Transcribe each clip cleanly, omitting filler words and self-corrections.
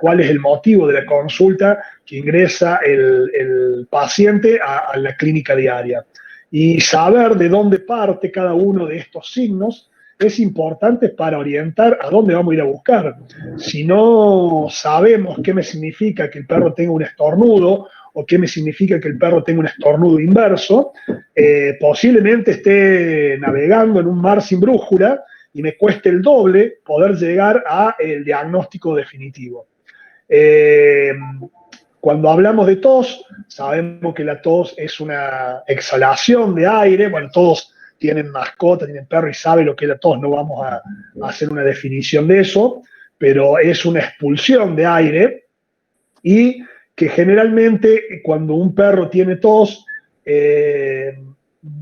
cuál es el motivo de la consulta que ingresa el paciente a la clínica diaria. Y saber de dónde parte cada uno de estos signos es importante para orientar a dónde vamos a ir a buscar. Si no sabemos qué me significa que el perro tenga un estornudo o qué me significa que el perro tenga un estornudo inverso, posiblemente esté navegando en un mar sin brújula y me cueste el doble poder llegar al diagnóstico definitivo. Cuando hablamos de tos, sabemos que la tos es una exhalación de aire. Bueno, todos tienen mascota, tienen perro y saben lo que es la tos, no vamos a hacer una definición de eso, pero es una expulsión de aire y que generalmente cuando un perro tiene tos,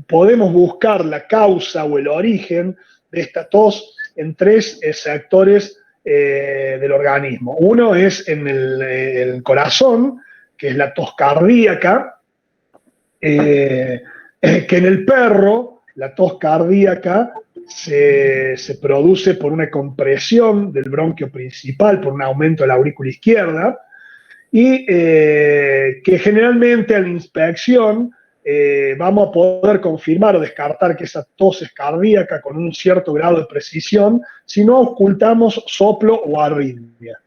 podemos buscar la causa o el origen de esta tos en tres sectores del organismo. Uno es en el corazón, que es la tos cardíaca, que en el perro la tos cardíaca se produce por una compresión del bronquio principal, por un aumento de la aurícula izquierda, y que generalmente a la inspección vamos a poder confirmar o descartar que esa tos es cardíaca con un cierto grado de precisión si no ocultamos soplo o arritmia.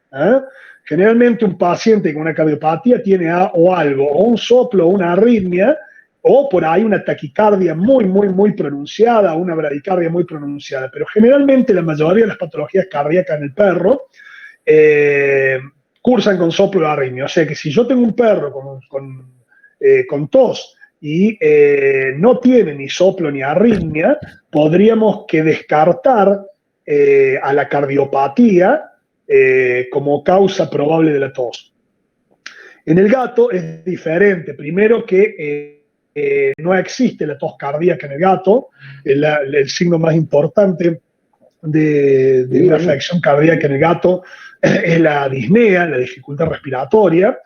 Generalmente un paciente con una cardiopatía tiene o algo, o un soplo o una arritmia, o por ahí una taquicardia muy pronunciada, una bradicardia muy pronunciada. Pero generalmente la mayoría de las patologías cardíacas en el perro cursan con soplo o arritmia. O sea que si yo tengo un perro con tos y no tiene ni soplo ni arritmia, podríamos que descartar a la cardiopatía como causa probable de la tos. En el gato es diferente. Primero que no existe la tos cardíaca en el gato. El signo más importante de una afección cardíaca en el gato es la disnea, la dificultad respiratoria.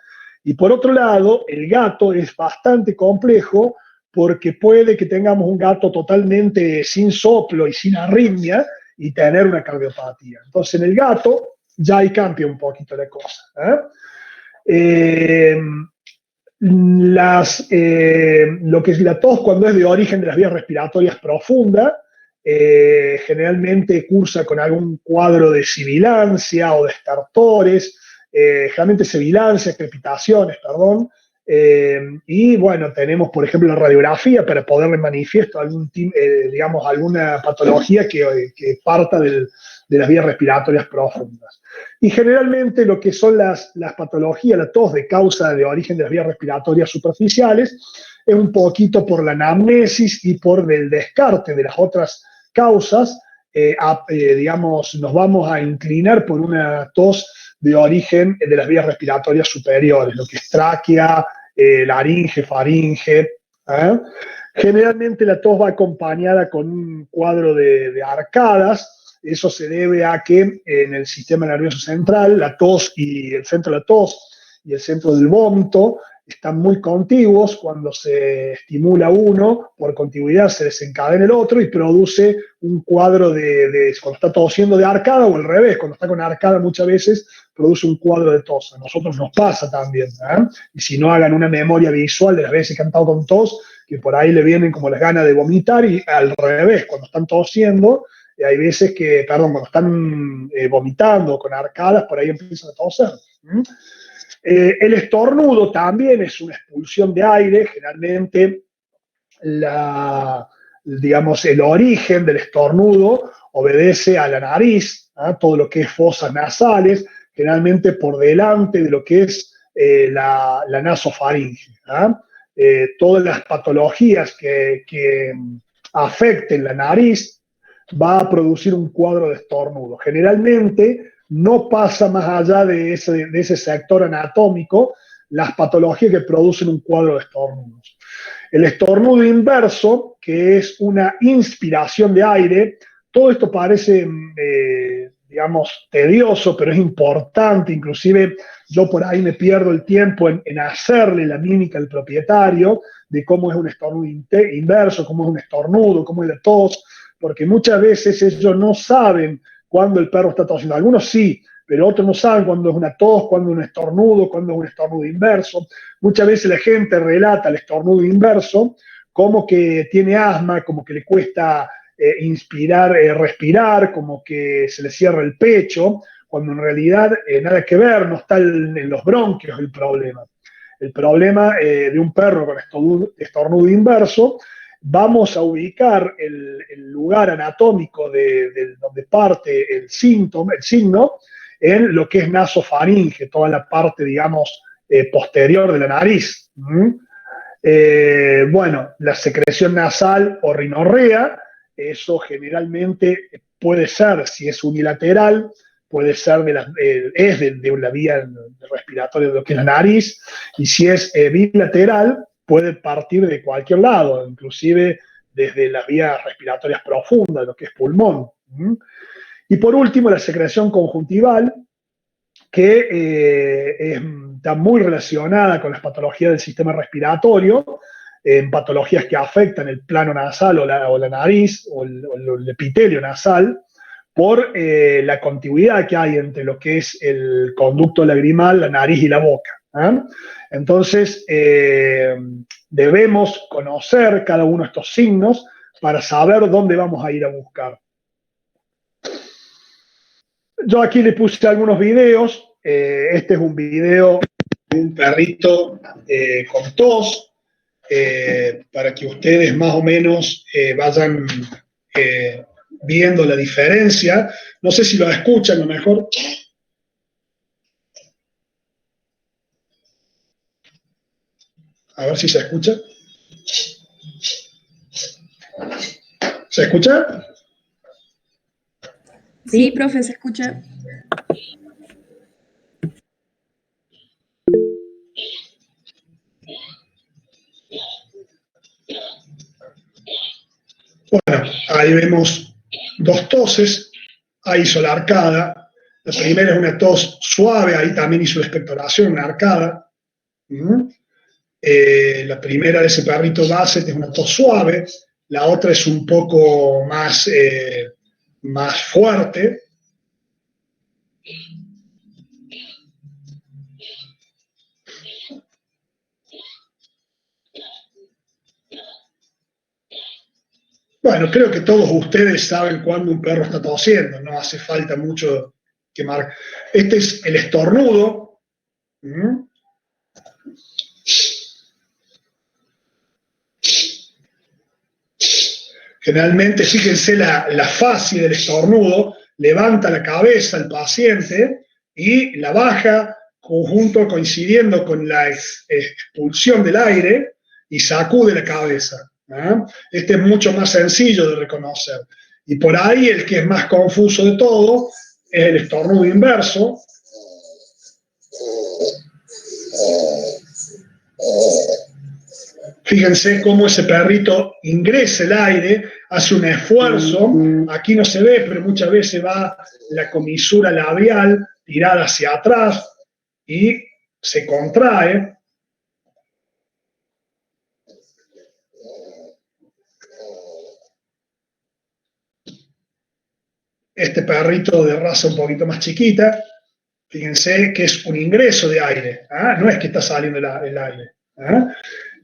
Y por otro lado, el gato es bastante complejo porque puede que tengamos un gato totalmente sin soplo y sin arritmia y tener una cardiopatía. Entonces, en el gato ya ahí cambia un poquito la cosa. Lo que es la tos cuando es de origen de las vías respiratorias profunda, generalmente cursa con algún cuadro de sibilancia o de estertores, generalmente sibilancia, crepitaciones, perdón, y bueno, tenemos por ejemplo la radiografía para ponerle manifiesto digamos, alguna patología que parta de las vías respiratorias profundas. Y generalmente lo que son las patologías, la tos de causa de origen de las vías respiratorias superficiales, es un poquito por la anamnesis y por el descarte de las otras causas, digamos, nos vamos a inclinar por una tos de origen de las vías respiratorias superiores, lo que es tráquea, laringe, faringe. Generalmente la tos va acompañada con un cuadro de arcadas. Eso se debe a que en el sistema nervioso central, la tos y el centro de la tos y el centro del vómito están muy contiguos. Cuando se estimula uno, por contigüidad se desencadena el otro y produce un cuadro cuando está tosiendo de arcada, o al revés, cuando está con arcada muchas veces produce un cuadro de tos. A nosotros nos pasa también. Y si no, hagan una memoria visual de las veces que han estado con tos, que por ahí le vienen como las ganas de vomitar, y al revés, cuando están tosiendo, hay veces que, cuando están vomitando con arcadas, por ahí empiezan a toser. El estornudo también es una expulsión de aire. Generalmente, digamos, el origen del estornudo obedece a la nariz, todo lo que es fosas nasales, generalmente por delante de lo que es la nasofaringe. Todas las patologías que afecten la nariz va a producir un cuadro de estornudo. Generalmente no pasa más allá de ese sector anatómico las patologías que producen un cuadro de estornudos. El estornudo inverso, que es una inspiración de aire, todo esto parece, digamos, tedioso, pero es importante. Inclusive yo por ahí me pierdo el tiempo en hacerle la mímica al propietario de cómo es un estornudo inverso, cómo es un estornudo, cómo es la tos, porque muchas veces ellos no saben cuándo el perro está tosiendo. Algunos sí, pero otros no saben cuándo es una tos, cuándo es un estornudo, cuándo es un estornudo inverso. Muchas veces la gente relata el estornudo inverso como que tiene asma, como que le cuesta inspirar, respirar, como que se le cierra el pecho, cuando en realidad nada que ver, no está en los bronquios el problema. El problema de un perro con estornudo inverso, vamos a ubicar el lugar anatómico de donde parte el síntoma, el signo, en lo que es nasofaringe, toda la parte, digamos, posterior de la nariz. Bueno, la secreción nasal o rinorrea, eso generalmente puede ser, si es unilateral, puede ser de la vía respiratoria de lo que es la nariz, y si es bilateral, puede partir de cualquier lado, inclusive desde las vías respiratorias profundas, lo que es pulmón. Y por último, la secreción conjuntival, que está muy relacionada con las patologías del sistema respiratorio, en patologías que afectan el plano nasal o la nariz o el epitelio nasal, por la contigüidad que hay entre lo que es el conducto lagrimal, la nariz y la boca. Entonces, debemos conocer cada uno de estos signos para saber dónde vamos a ir a buscar. Yo aquí le puse algunos videos. Este es un video de un perrito con tos, para que ustedes más o menos vayan viendo la diferencia. No sé si lo escuchan, a lo mejor. A ver si se escucha. ¿Se escucha? Sí, profe, se escucha. Bueno, ahí vemos dos toses. Ahí hizo la arcada. La primera es una tos suave, ahí también hizo la expectoración, una arcada. La primera de ese perrito Basset es una tos suave, la otra es un poco más, más fuerte. Bueno, creo que todos ustedes saben cuándo un perro está tosiendo, no hace falta mucho que marcar. Este es el estornudo. Generalmente, fíjense la fascia del estornudo, levanta la cabeza el paciente y la baja coincidiendo con la expulsión del aire y sacude la cabeza. Este es mucho más sencillo de reconocer. Y por ahí el que es más confuso de todo es el estornudo inverso. Fíjense cómo ese perrito ingresa el aire, hace un esfuerzo, aquí no se ve, pero muchas veces va la comisura labial tirada hacia atrás y se contrae. Este perrito de raza un poquito más chiquita, fíjense que es un ingreso de aire, no es que está saliendo el aire.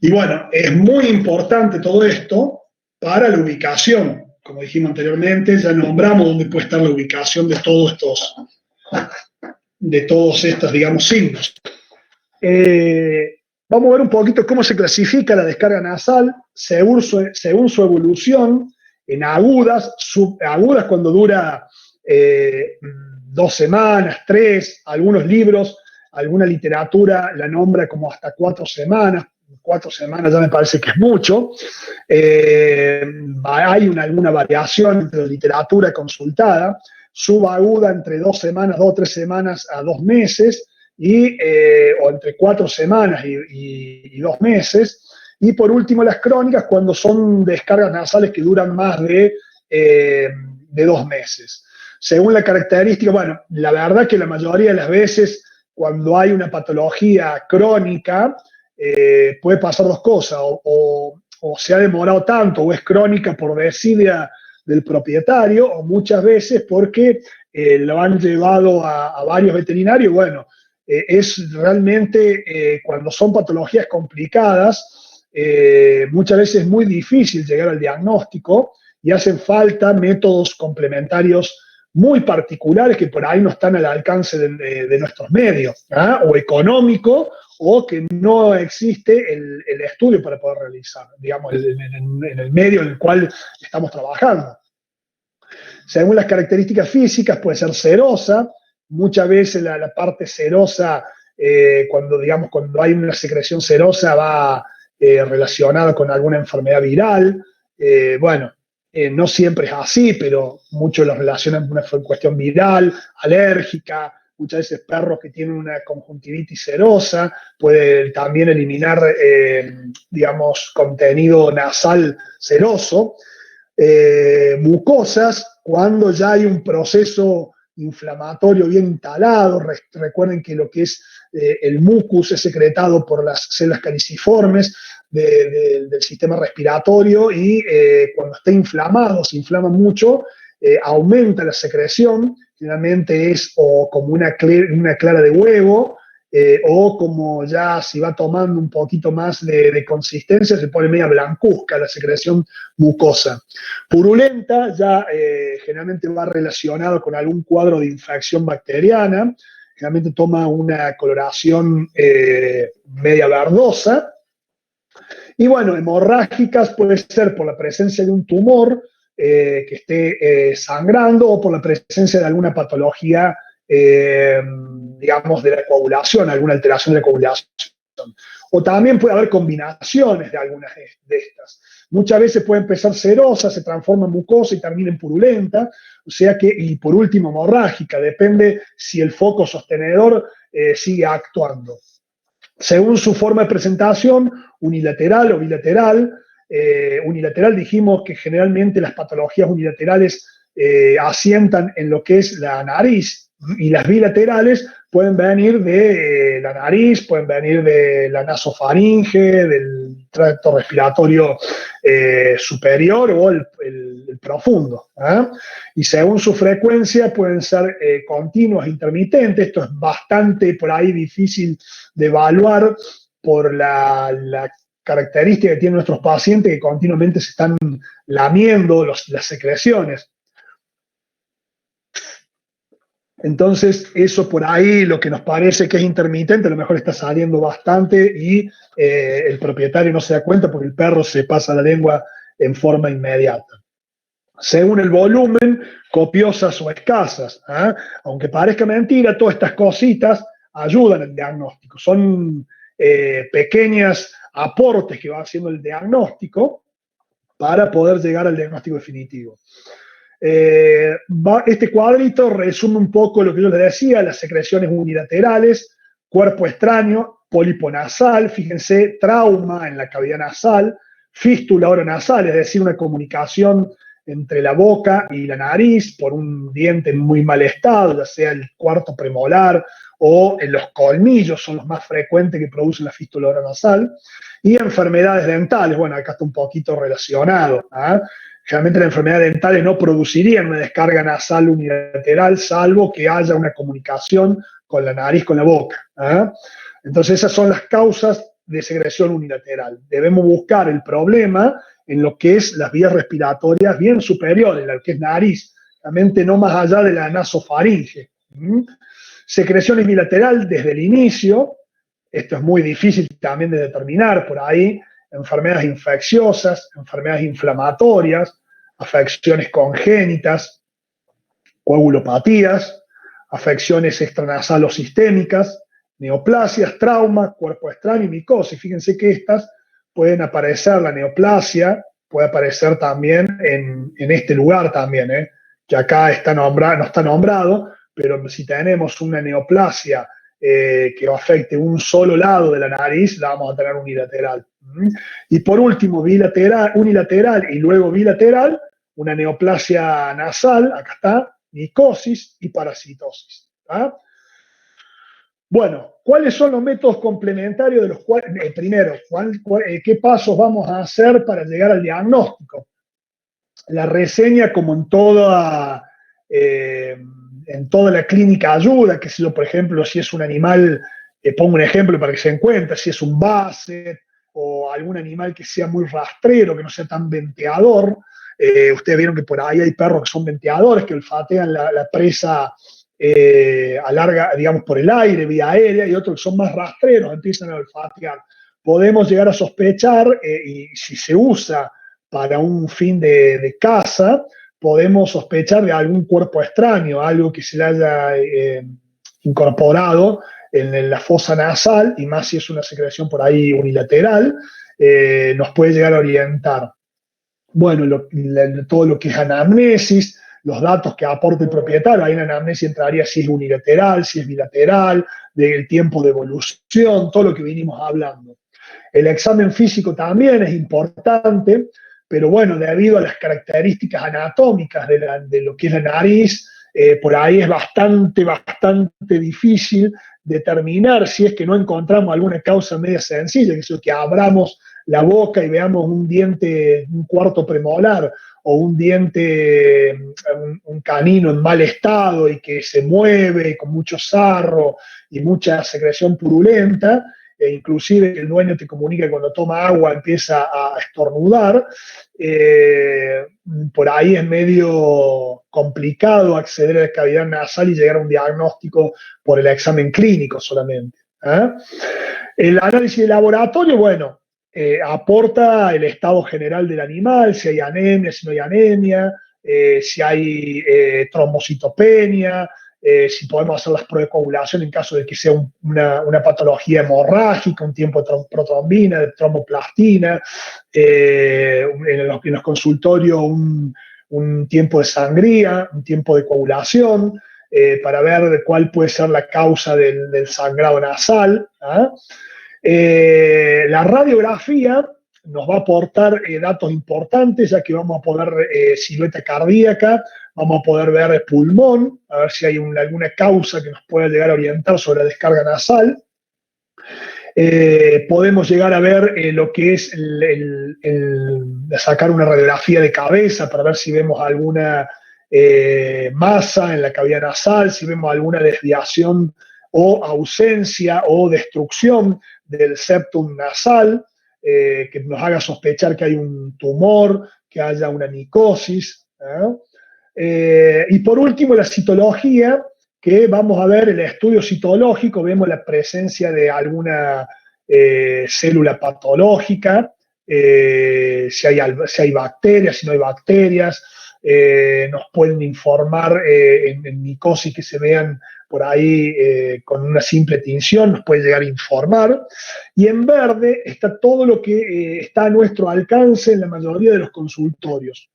Y bueno, es muy importante todo esto para la ubicación. Como dijimos anteriormente, ya nombramos dónde puede estar la ubicación de todos estos, digamos, signos. Vamos a ver un poquito cómo se clasifica la descarga nasal según su evolución en agudas, subagudas cuando dura 2 semanas, 3, algunos libros, alguna literatura la nombra como hasta 4 semanas. 4 semanas ya me parece que es mucho. Hay alguna variación entre la literatura consultada. Subaguda entre 2 semanas, 2 o 3 semanas a 2 meses, o entre 4 semanas y 2 meses. Y por último, las crónicas, cuando son descargas nasales que duran más de 2 meses. Según la característica, bueno, la verdad que la mayoría de las veces, cuando hay una patología crónica, puede pasar 2 cosas, o se ha demorado tanto, o es crónica por desidia del propietario, o muchas veces porque lo han llevado a varios veterinarios. Bueno, es realmente, cuando son patologías complicadas, muchas veces es muy difícil llegar al diagnóstico y hacen falta métodos complementarios muy particulares que por ahí no están al alcance de nuestros medios, ¿ah? O económico, o que no existe el estudio para poder realizar, digamos, en el medio en el cual estamos trabajando. Según las características físicas, puede ser serosa. Muchas veces la parte serosa, digamos, cuando hay una secreción serosa, va relacionada con alguna enfermedad viral. Bueno, no siempre es así, pero muchos lo relacionan con una cuestión viral, alérgica. Muchas veces perros que tienen una conjuntivitis serosa pueden también eliminar, digamos, contenido nasal seroso. Mucosas, cuando ya hay un proceso inflamatorio bien instalado. Recuerden que lo que es el mucus es secretado por las células caliciformes del sistema respiratorio, y cuando está inflamado, se inflama mucho, aumenta la secreción. Generalmente es o como una clara de huevo, o como ya si va tomando un poquito más de consistencia, se pone media blancuzca la secreción mucosa. Purulenta ya generalmente va relacionado con algún cuadro de infección bacteriana, generalmente toma una coloración media verdosa. Y bueno, hemorrágicas puede ser por la presencia de un tumor que esté sangrando, o por la presencia de alguna patología, digamos, de la coagulación, alguna alteración de la coagulación. O también puede haber combinaciones de algunas de estas. Muchas veces puede empezar serosa, se transforma en mucosa y termina en purulenta. O sea que, y por último, hemorrágica, depende si el foco sostenedor sigue actuando. Según su forma de presentación, unilateral o bilateral. Unilateral, dijimos que generalmente las patologías unilaterales asientan en lo que es la nariz, y las bilaterales pueden venir de la nariz, pueden venir de la nasofaringe, del tracto respiratorio superior, o el profundo. Y según su frecuencia pueden ser continuas e intermitentes. Esto es bastante por ahí difícil de evaluar por la característica que tienen nuestros pacientes, que continuamente se están lamiendo las secreciones. Entonces, eso por ahí, lo que nos parece que es intermitente, a lo mejor está saliendo bastante, y el propietario no se da cuenta porque el perro se pasa la lengua en forma inmediata. Según el volumen, copiosas o escasas. Aunque parezca mentira, todas estas cositas ayudan al diagnóstico. Son pequeños aportes que va haciendo el diagnóstico para poder llegar al diagnóstico definitivo. Este cuadrito resume un poco lo que yo les decía: las secreciones unilaterales, cuerpo extraño, pólipo nasal, fíjense, trauma en la cavidad nasal, fístula oronasal, es decir, una comunicación entre la boca y la nariz por un diente en muy mal estado, ya sea el cuarto premolar o en los colmillos, son los más frecuentes que producen la fístula oronasal. Y enfermedades dentales, bueno, acá está un poquito relacionado. Generalmente las enfermedades dentales no producirían una descarga nasal unilateral, salvo que haya una comunicación con la nariz, con la boca. Entonces esas son las causas de secreción unilateral. Debemos buscar el problema en lo que es las vías respiratorias bien superiores, lo que es nariz, realmente no más allá de la nasofaringe. Secreción bilateral desde el inicio, esto es muy difícil también de determinar por ahí. Enfermedades infecciosas, enfermedades inflamatorias, afecciones congénitas, coagulopatías, afecciones extranasal o sistémicas, neoplasias, traumas, cuerpo extraño y micosis. Fíjense que estas pueden aparecer, la neoplasia puede aparecer también en este lugar también, que acá está no está nombrado, pero si tenemos una neoplasia que afecte un solo lado de la nariz, la vamos a tener unilateral. Y por último, unilateral y luego bilateral, una neoplasia nasal, acá está, micosis y parasitosis. Bueno, ¿cuáles son los métodos complementarios de los cuales, primero, qué pasos vamos a hacer para llegar al diagnóstico? La reseña, como en toda en toda la clínica ayuda, que si yo, por ejemplo, si es un animal, pongo un ejemplo para que se den cuenta, si es un basset o algún animal que sea muy rastrero, que no sea tan venteador. Ustedes vieron que por ahí hay perros que son venteadores, que olfatean la presa a larga, digamos, por el aire, vía aérea, y otros que son más rastreros, empiezan a olfatear. Podemos llegar a sospechar, y si se usa para un fin de caza, podemos sospechar de algún cuerpo extraño, algo que se le haya incorporado en la fosa nasal, y más si es una secreción por ahí unilateral, nos puede llegar a orientar. Bueno, todo lo que es anamnesis, los datos que aporta el propietario, ahí en anamnesis entraría si es unilateral, si es bilateral, del tiempo de evolución, todo lo que vinimos hablando. El examen físico también es importante, pero bueno, debido a las características anatómicas de lo que es la nariz, por ahí es bastante difícil determinar si es que no encontramos alguna causa media sencilla, que es que abramos la boca y veamos un diente, un cuarto premolar o un diente, un canino en mal estado y que se mueve con mucho sarro y mucha secreción purulenta, e inclusive el dueño te comunica que cuando toma agua empieza a estornudar. Por ahí es medio complicado acceder a la cavidad nasal y llegar a un diagnóstico por el examen clínico solamente. El análisis de laboratorio, bueno, aporta el estado general del animal, si hay anemia, si no hay anemia, si hay trombocitopenia, si podemos hacer las pruebas de coagulación en caso de que sea una patología hemorrágica, un tiempo de protrombina, de tromboplastina, en los consultorios un tiempo de sangría, un tiempo de coagulación, para ver cuál puede ser la causa del sangrado nasal. La radiografía nos va a aportar datos importantes, ya que vamos a poder silueta cardíaca, vamos a poder ver pulmón, a ver si hay alguna causa que nos pueda llegar a orientar sobre la descarga nasal. Podemos llegar a ver lo que es sacar una radiografía de cabeza para ver si vemos alguna masa en la cavidad nasal, si vemos alguna desviación o ausencia o destrucción del septum nasal, que nos haga sospechar que hay un tumor, que haya una micosis. Y por último, la citología, que vamos a ver el estudio citológico, vemos la presencia de alguna célula patológica, si hay bacterias, si no hay bacterias, nos pueden informar en micosis que se vean por ahí con una simple tinción, nos puede llegar a informar. Y en verde está todo lo que está a nuestro alcance en la mayoría de los consultorios.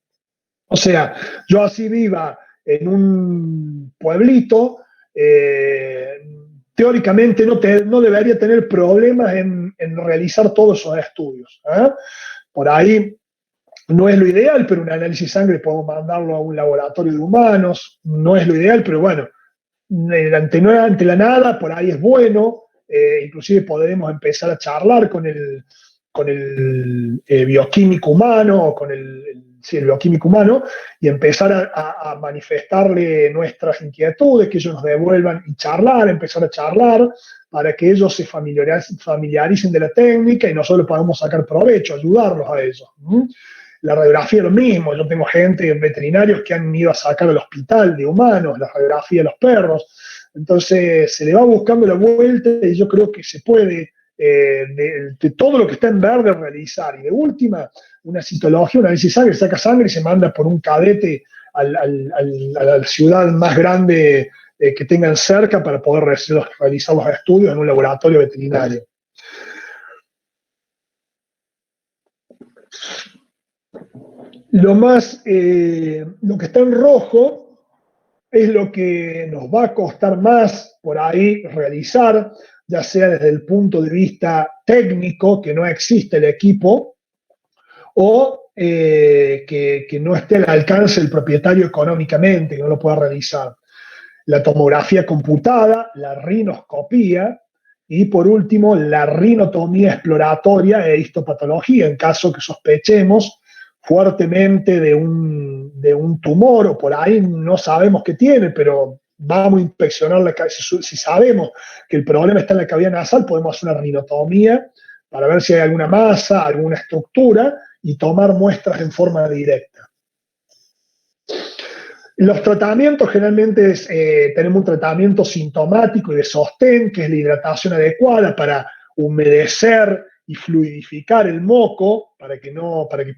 O sea, yo así viva en un pueblito, teóricamente no debería tener problemas en realizar todos esos estudios. Por ahí no es lo ideal, pero un análisis de sangre podemos mandarlo a un laboratorio de humanos, no es lo ideal, pero bueno, ante la nada, por ahí es bueno, inclusive podemos empezar a charlar con el bioquímico humano o con el bioquímico humano y empezar a manifestarle nuestras inquietudes, que ellos nos devuelvan y empezar a charlar para que ellos se familiaricen de la técnica y nosotros podamos sacar provecho, ayudarlos a ellos. La radiografía es lo mismo, yo tengo gente, veterinarios que han ido a sacar al hospital de humanos, la radiografía de los perros, entonces se le va buscando la vuelta y yo creo que se puede de todo lo que está en verde realizar. Y de última, una citología, una análisis de sangre, saca sangre y se manda por un cadete a la ciudad más grande que tengan cerca para poder realizar los estudios en un laboratorio veterinario. Lo que está en rojo es lo que nos va a costar más por ahí realizar, ya sea desde el punto de vista técnico, que no existe el equipo, o que no esté al alcance del propietario económicamente, que no lo pueda realizar. La tomografía computada, la rinoscopía y por último la rinotomía exploratoria e histopatología, en caso que sospechemos fuertemente de un tumor o por ahí no sabemos qué tiene, pero vamos a inspeccionar si sabemos que el problema está en la cavidad nasal, podemos hacer una rinotomía para ver si hay alguna masa, alguna estructura y tomar muestras en forma directa. Los tratamientos generalmente tenemos un tratamiento sintomático y de sostén, que es la hidratación adecuada para humedecer y fluidificar el moco para que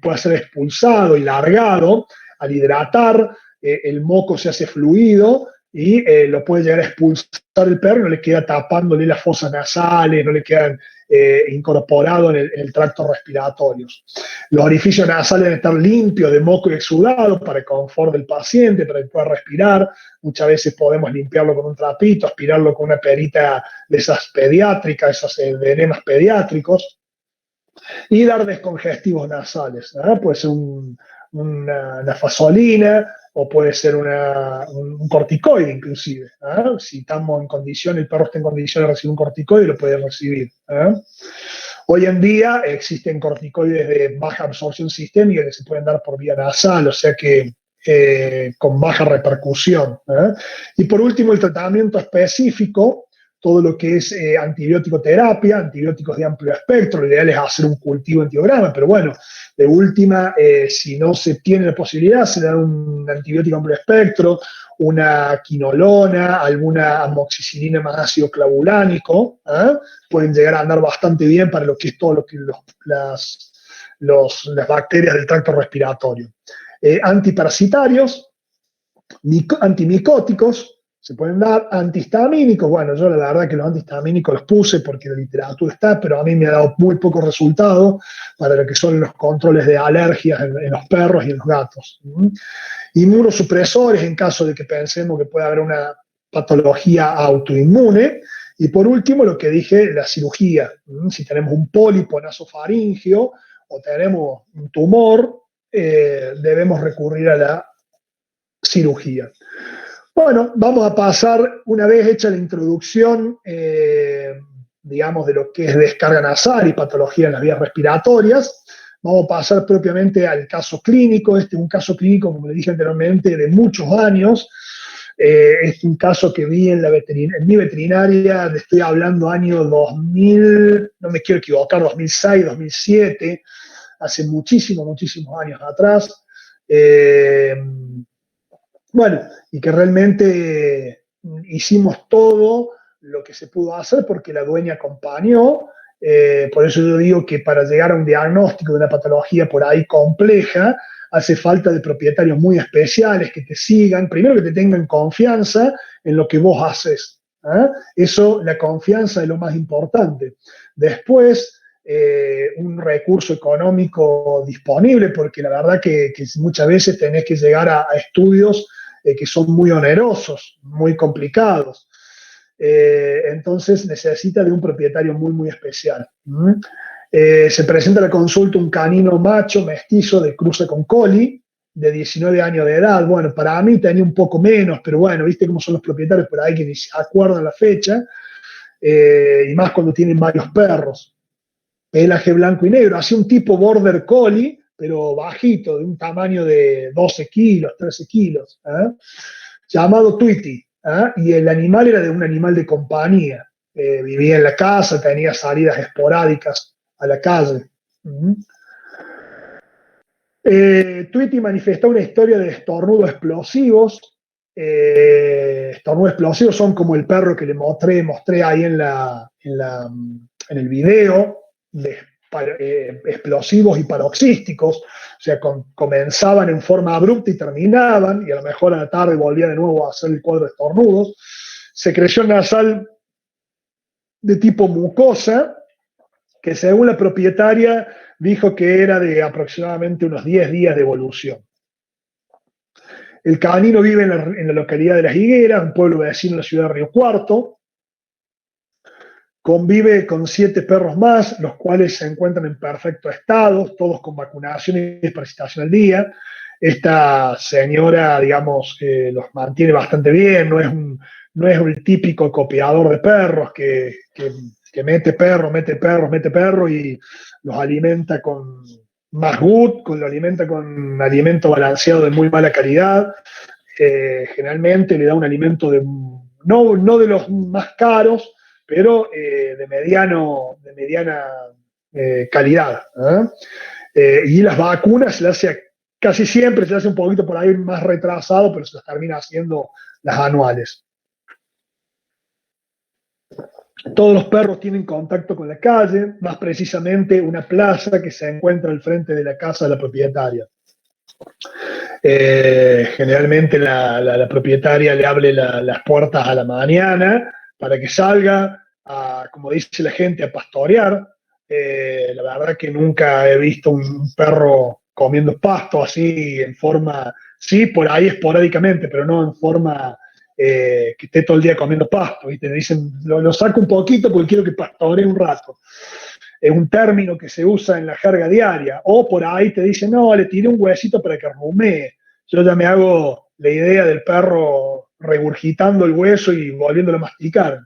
pueda ser expulsado y largado. Al hidratar, el moco se hace fluido y lo puede llegar a expulsar el perro, no le queda tapándole las fosas nasales, no le quedan incorporados en el tracto respiratorio. Los orificios nasales deben estar limpios de moco y exudado para el confort del paciente, para que pueda respirar. Muchas veces podemos limpiarlo con un trapito, aspirarlo con una perita de esas pediátricas, esos enemas pediátricos, y dar descongestivos nasales. Puede ser una fasolina o puede ser un corticoide inclusive. Si estamos en condición, el perro está en condición de recibir un corticoide, lo puede recibir. Hoy en día existen corticoides de baja absorción sistémica que se pueden dar por vía nasal, o sea que con baja repercusión. Y por último, el tratamiento específico, todo lo que es antibiótico terapia, antibióticos de amplio espectro. Lo ideal es hacer un cultivo antiograma, pero bueno, de última, si no se tiene la posibilidad, se da un antibiótico amplio espectro, una quinolona, alguna amoxicilina más ácido clavulánico, pueden llegar a andar bastante bien para lo que es todo lo que las bacterias del tracto respiratorio. Antiparasitarios, antimicóticos, se pueden dar antihistamínicos. Bueno, yo la verdad que los antihistamínicos los puse porque la literatura está, pero a mí me ha dado muy pocos resultados para lo que son los controles de alergias en los perros y en los gatos. Inmunosupresores en caso de que pensemos que pueda haber una patología autoinmune. Y por último, lo que dije, la cirugía. Si tenemos un pólipo nasofaríngeo o tenemos un tumor, debemos recurrir a la cirugía. Bueno, vamos a pasar, una vez hecha la introducción, digamos, de lo que es descarga nasal y patología en las vías respiratorias, vamos a pasar propiamente al caso clínico. Este es un caso clínico, como le dije anteriormente, de muchos años. Es un caso que vi en mi veterinaria, le estoy hablando año 2000, no me quiero equivocar, 2006, 2007, hace muchísimos años atrás. Bueno, y que realmente hicimos todo lo que se pudo hacer porque la dueña acompañó. Por eso yo digo que para llegar a un diagnóstico de una patología por ahí compleja, hace falta de propietarios muy especiales que te sigan, primero que te tengan confianza en lo que vos haces. Eso, la confianza es lo más importante. Después, un recurso económico disponible, porque la verdad que muchas veces tenés que llegar a estudios que son muy onerosos, muy complicados. Entonces necesita de un propietario muy especial. Se presenta a la consulta un canino macho mestizo de cruce con collie, de 19 años de edad. Bueno, para mí tenía un poco menos, pero bueno, viste cómo son los propietarios por ahí que ni se acuerdan la fecha, y más cuando tienen varios perros. Pelaje blanco y negro, así un tipo border collie, pero bajito, de un tamaño de 12 kilos, 13 kilos, llamado Tweety. Y el animal era de un animal de compañía. Vivía en la casa, tenía salidas esporádicas a la calle. Tweety manifestó una historia de estornudos explosivos. Estornudos explosivos son como el perro que le mostré ahí en el video, de explosivos y paroxísticos, o sea, comenzaban en forma abrupta y terminaban, y a lo mejor a la tarde volvía de nuevo a hacer el cuadro de estornudos. Secreción nasal de tipo mucosa, que según la propietaria dijo que era de aproximadamente unos 10 días de evolución. El canino vive en la localidad de Las Higueras, un pueblo vecino de la ciudad de Río Cuarto. Convive con 7 perros más, los cuales se encuentran en perfecto estado, todos con vacunación y desparasitación al día. Esta señora, digamos, los mantiene bastante bien, no es el típico copiador de perros que mete perro y los alimenta con más gut, lo alimenta con alimento balanceado de muy mala calidad. generalmente le da un alimento no de los más caros, pero de mediana calidad. Y las vacunas se las hace casi siempre, se hace un poquito por ahí más retrasado, pero se las termina haciendo las anuales. Todos los perros tienen contacto con la calle, más precisamente una plaza que se encuentra al frente de la casa de la propietaria. Generalmente la propietaria le abre las puertas a la mañana para que salga, como dice la gente, a pastorear. La verdad que nunca he visto un perro comiendo pasto así en forma, sí, por ahí esporádicamente, pero no en forma que esté todo el día comiendo pasto. ¿Viste? Me dicen, lo saco un poquito porque quiero que pastoree un rato. Es un término que se usa en la jerga diaria. O por ahí te dicen, no, le tiré un huesito para que rumee. Yo ya me hago la idea del perro regurgitando el hueso y volviéndolo a masticar.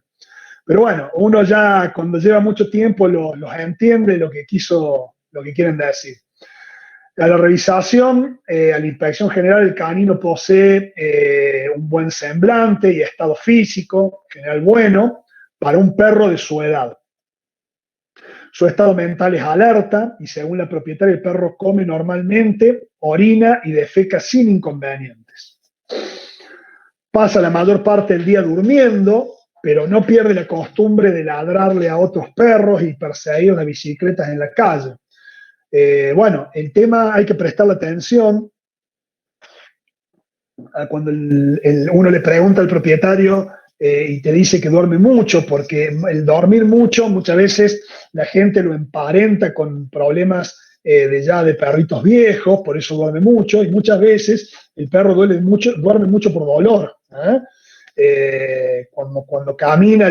Pero bueno, uno ya cuando lleva mucho tiempo los entiende lo que quieren decir. A la revisación, a la inspección general, el canino posee un buen semblante y estado físico, en general bueno, para un perro de su edad. Su estado mental es alerta y según la propietaria el perro come normalmente, orina y defeca sin inconvenientes. Pasa la mayor parte del día durmiendo, pero no pierde la costumbre de ladrarle a otros perros y perseguir las bicicletas en la calle. Bueno, el tema hay que prestarle atención cuando uno le pregunta al propietario y te dice que duerme mucho, porque el dormir mucho muchas veces la gente lo emparenta con problemas de perritos viejos, por eso duerme mucho, y muchas veces el perro duerme mucho por dolor. Cuando camina,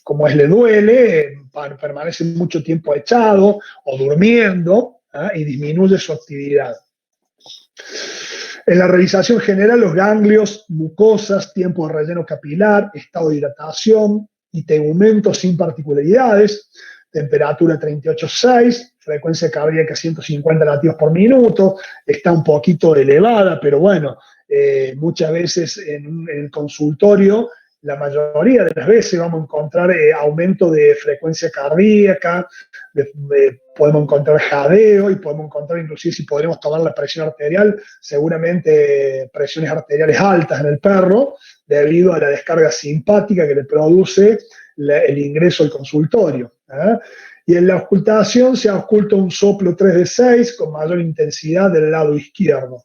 como le duele, permanece mucho tiempo echado o durmiendo y disminuye su actividad. En la revisación general, los ganglios, mucosas, tiempo de relleno capilar, estado de hidratación y tegumento sin particularidades, temperatura 38,6, frecuencia cardíaca 150 latidos por minuto, está un poquito elevada, pero bueno, muchas veces en el consultorio, la mayoría de las veces vamos a encontrar aumento de frecuencia cardíaca, podemos encontrar jadeo y podemos encontrar inclusive si podremos tomar la presión arterial, seguramente presiones arteriales altas en el perro debido a la descarga simpática que le produce el ingreso al consultorio. Y en la auscultación se ausculta un soplo 3D6 con mayor intensidad del lado izquierdo.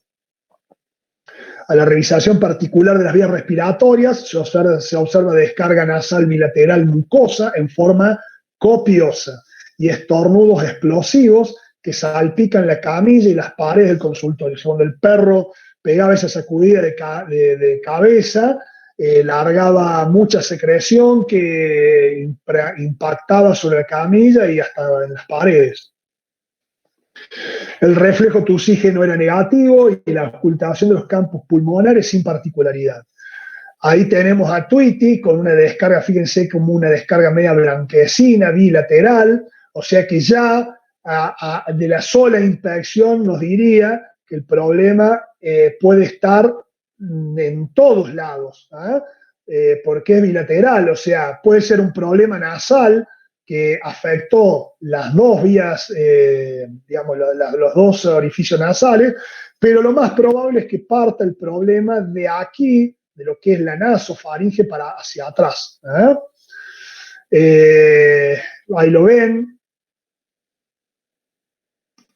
A la revisación particular de las vías respiratorias se observa descarga nasal bilateral mucosa en forma copiosa y estornudos explosivos que salpican la camilla y las paredes del consultorio. Cuando el perro pegaba esa sacudida de cabeza, largaba mucha secreción que impactaba sobre la camilla y hasta en las paredes. El reflejo tusígeno era negativo y la ocultación de los campos pulmonares sin particularidad. Ahí tenemos a Tweety con una descarga, fíjense, como una descarga media blanquecina, bilateral, o sea que ya de la sola inspección nos diría que el problema puede estar en todos lados, porque es bilateral, o sea, puede ser un problema nasal que afectó las dos vías, digamos, los dos orificios nasales, pero lo más probable es que parta el problema de aquí, de lo que es la nasofaringe para hacia atrás. Ahí lo ven.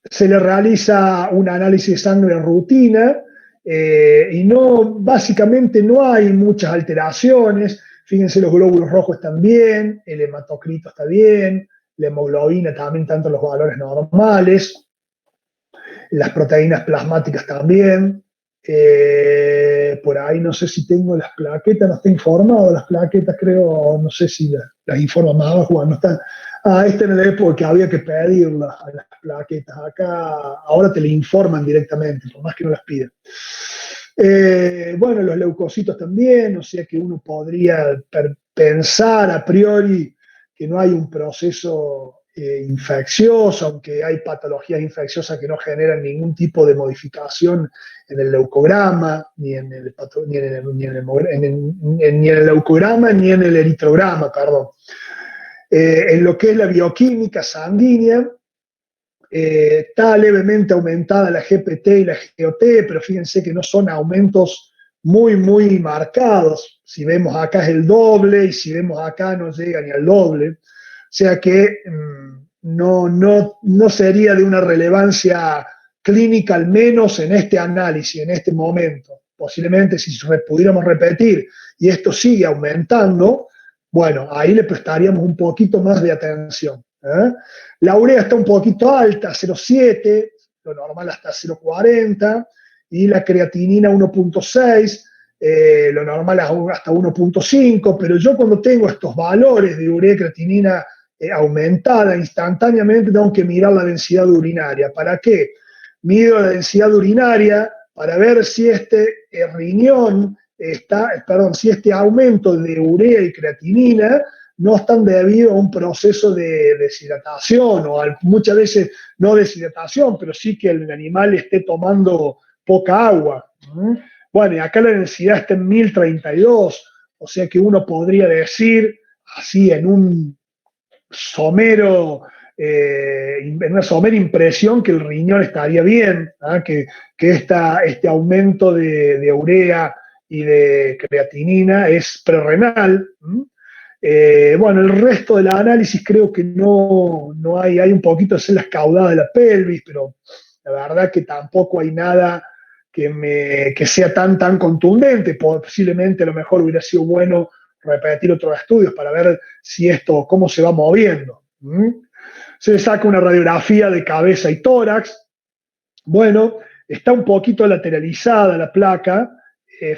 Se le realiza un análisis de sangre rutina y básicamente no hay muchas alteraciones. Fíjense, los glóbulos rojos están bien, el hematocrito está bien, la hemoglobina también, tanto los valores normales, las proteínas plasmáticas también. Por ahí no sé si tengo las plaquetas, no está informado las plaquetas, creo, no sé si las informa más abajo, no están. Esta era la época que había que pedirlas a las plaquetas. Acá ahora te le informan directamente, por más que no las pidan. Bueno, los leucocitos también, o sea que uno podría pensar a priori que no hay un proceso infeccioso, aunque hay patologías infecciosas que no generan ningún tipo de modificación en el leucograma, ni en el, ni en el leucograma, ni en el eritrograma, perdón. En lo que es la bioquímica sanguínea, está levemente aumentada la GPT y la GOT, pero fíjense que no son aumentos muy marcados. Si vemos acá es el doble y si vemos acá no llega ni al doble. O sea que no sería de una relevancia clínica, al menos en este análisis, en este momento. Posiblemente si pudiéramos repetir y esto sigue aumentando, bueno, ahí le prestaríamos un poquito más de atención. La urea está un poquito alta, 0,7, lo normal hasta 0,40, y la creatinina 1,6, lo normal hasta 1,5, pero yo cuando tengo estos valores de urea y creatinina aumentada, instantáneamente tengo que mirar la densidad urinaria. ¿Para qué? Mido la densidad urinaria para ver si este riñón si este aumento de urea y creatinina no están debido a un proceso de deshidratación o muchas veces no deshidratación, pero sí que el animal esté tomando poca agua. Bueno, y acá la densidad está en 1032, o sea que uno podría decir, así en un somero, en una somera impresión, que el riñón estaría bien, que este aumento de urea y de creatinina es prerrenal. Bueno, el resto del análisis creo que no hay un poquito de células caudadas de la pelvis, pero la verdad que tampoco hay nada que sea tan contundente. Posiblemente a lo mejor hubiera sido bueno repetir otros estudios para ver si esto, cómo se va moviendo. Se le saca una radiografía de cabeza y tórax. Bueno, está un poquito lateralizada la placa.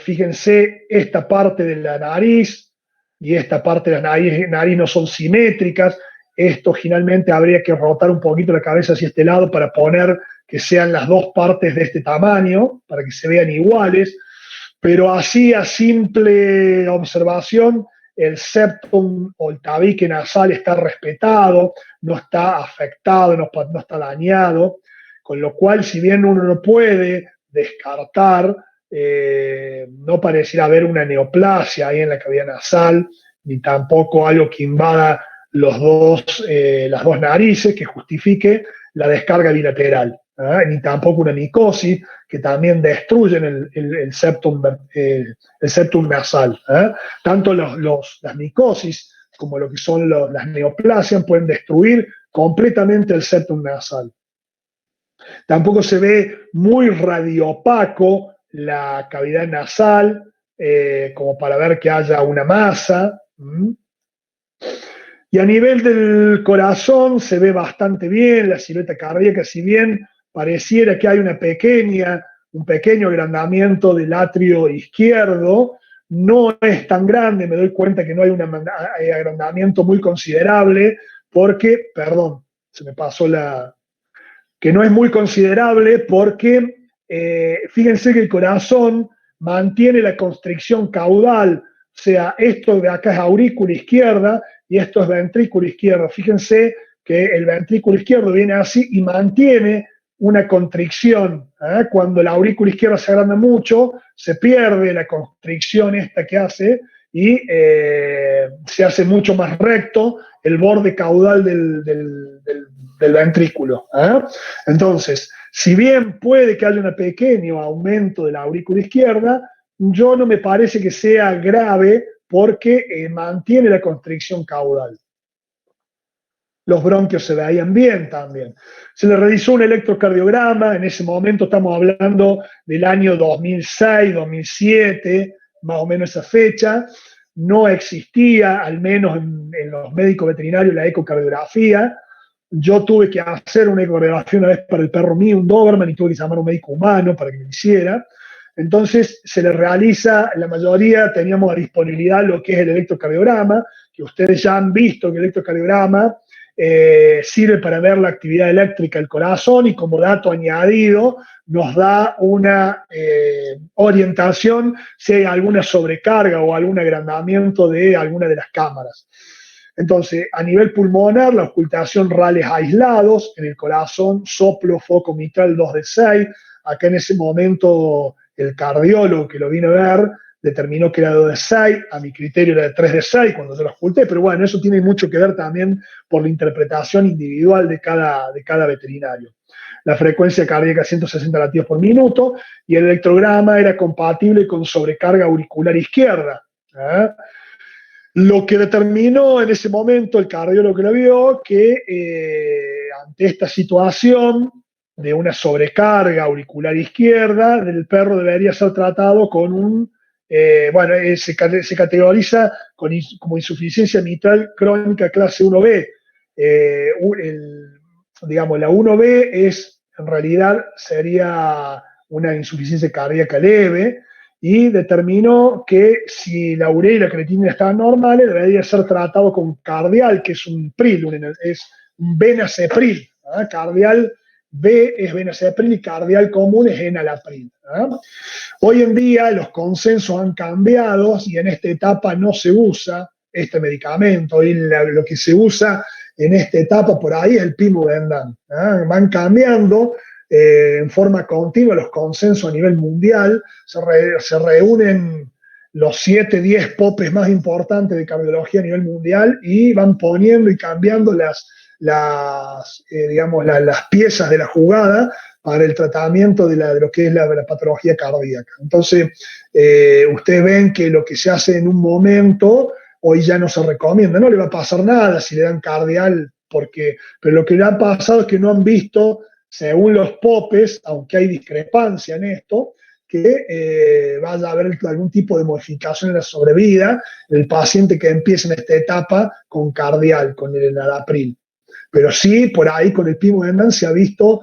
Fíjense, esta parte de la nariz y esta parte de la nariz no son simétricas. Esto finalmente habría que rotar un poquito la cabeza hacia este lado para poner que sean las dos partes de este tamaño, para que se vean iguales. Pero así, a simple observación, el septum o el tabique nasal está respetado, no está afectado, no está dañado, con lo cual, si bien uno no puede descartar, no pareciera haber una neoplasia ahí en la cavidad nasal, ni tampoco algo que invada las dos narices, que justifique la descarga bilateral, ni tampoco una micosis, que también destruyen el septum nasal. Tanto las micosis como lo que son las neoplasias pueden destruir completamente el septum nasal. Tampoco se ve muy radiopaco la cavidad nasal, como para ver que haya una masa. Y a nivel del corazón se ve bastante bien la silueta cardíaca, si bien pareciera que hay un pequeño agrandamiento del atrio izquierdo, no es tan grande. Me doy cuenta que no hay un agrandamiento muy considerable porque, perdón, se me pasó que no es muy considerable porque fíjense que el corazón mantiene la constricción caudal, o sea, esto de acá es aurícula izquierda y esto es ventrículo izquierdo. Fíjense que el ventrículo izquierdo viene así y mantiene una constricción. Cuando la aurícula izquierda se agranda mucho, se pierde la constricción esta que hace y se hace mucho más recto el borde caudal del ventrículo. Entonces, si bien puede que haya un pequeño aumento de la aurícula izquierda, yo no me parece que sea grave porque mantiene la constricción caudal. Los bronquios se veían bien también. Se le realizó un electrocardiograma, en ese momento estamos hablando del año 2006, 2007, más o menos esa fecha. No existía, al menos en los médicos veterinarios, la ecocardiografía. Yo tuve que hacer una ecografía una vez para el perro mío, un Doberman, y tuve que llamar a un médico humano para que me hiciera. Entonces se le realiza, la mayoría teníamos a disponibilidad lo que es el electrocardiograma, que ustedes ya han visto que el electrocardiograma sirve para ver la actividad eléctrica del corazón y como dato añadido nos da una orientación si hay alguna sobrecarga o algún agrandamiento de alguna de las cámaras. Entonces, a nivel pulmonar, la ocultación rales aislados, en el corazón, soplo, foco mitral 2 de 6. Acá en ese momento el cardiólogo que lo vino a ver determinó que era 2 de 6, a mi criterio era de 3 de 6 cuando yo lo oculté, pero bueno, eso tiene mucho que ver también por la interpretación individual de cada veterinario. La frecuencia cardíaca 160 latidos por minuto y el electrograma era compatible con sobrecarga auricular izquierda. ¿Eh? Lo que determinó en ese momento el cardiólogo que lo vio, que ante esta situación de una sobrecarga auricular izquierda, el perro debería ser tratado con bueno, se categoriza como insuficiencia mitral crónica clase 1B. Digamos, la 1B en realidad sería una insuficiencia cardíaca leve, y determinó que si la urea y la creatinina estaban normales, debería ser tratado con cardial, que es un PRIL, es un venacepril. ¿Eh? Cardial B es venacepril y cardial común es enalapril. ¿Eh? Hoy en día los consensos han cambiado y en esta etapa no se usa este medicamento, y lo que se usa en esta etapa por ahí es el pimobendan. ¿Eh? Van cambiando en forma continua los consensos a nivel mundial, se reúnen los 7, 10 popes más importantes de cardiología a nivel mundial y van poniendo y cambiando digamos, las piezas de la jugada para el tratamiento de lo que es la patología cardíaca. Entonces, ustedes ven que lo que se hace en un momento, hoy ya no se recomienda, no le va a pasar nada si le dan cardial, pero lo que le ha pasado es que no han visto, según los popes, aunque hay discrepancia en esto, que vaya a haber algún tipo de modificación en la sobrevida del paciente que empieza en esta etapa con cardial, con el enalapril. Pero sí, por ahí con el pimobendan se ha visto,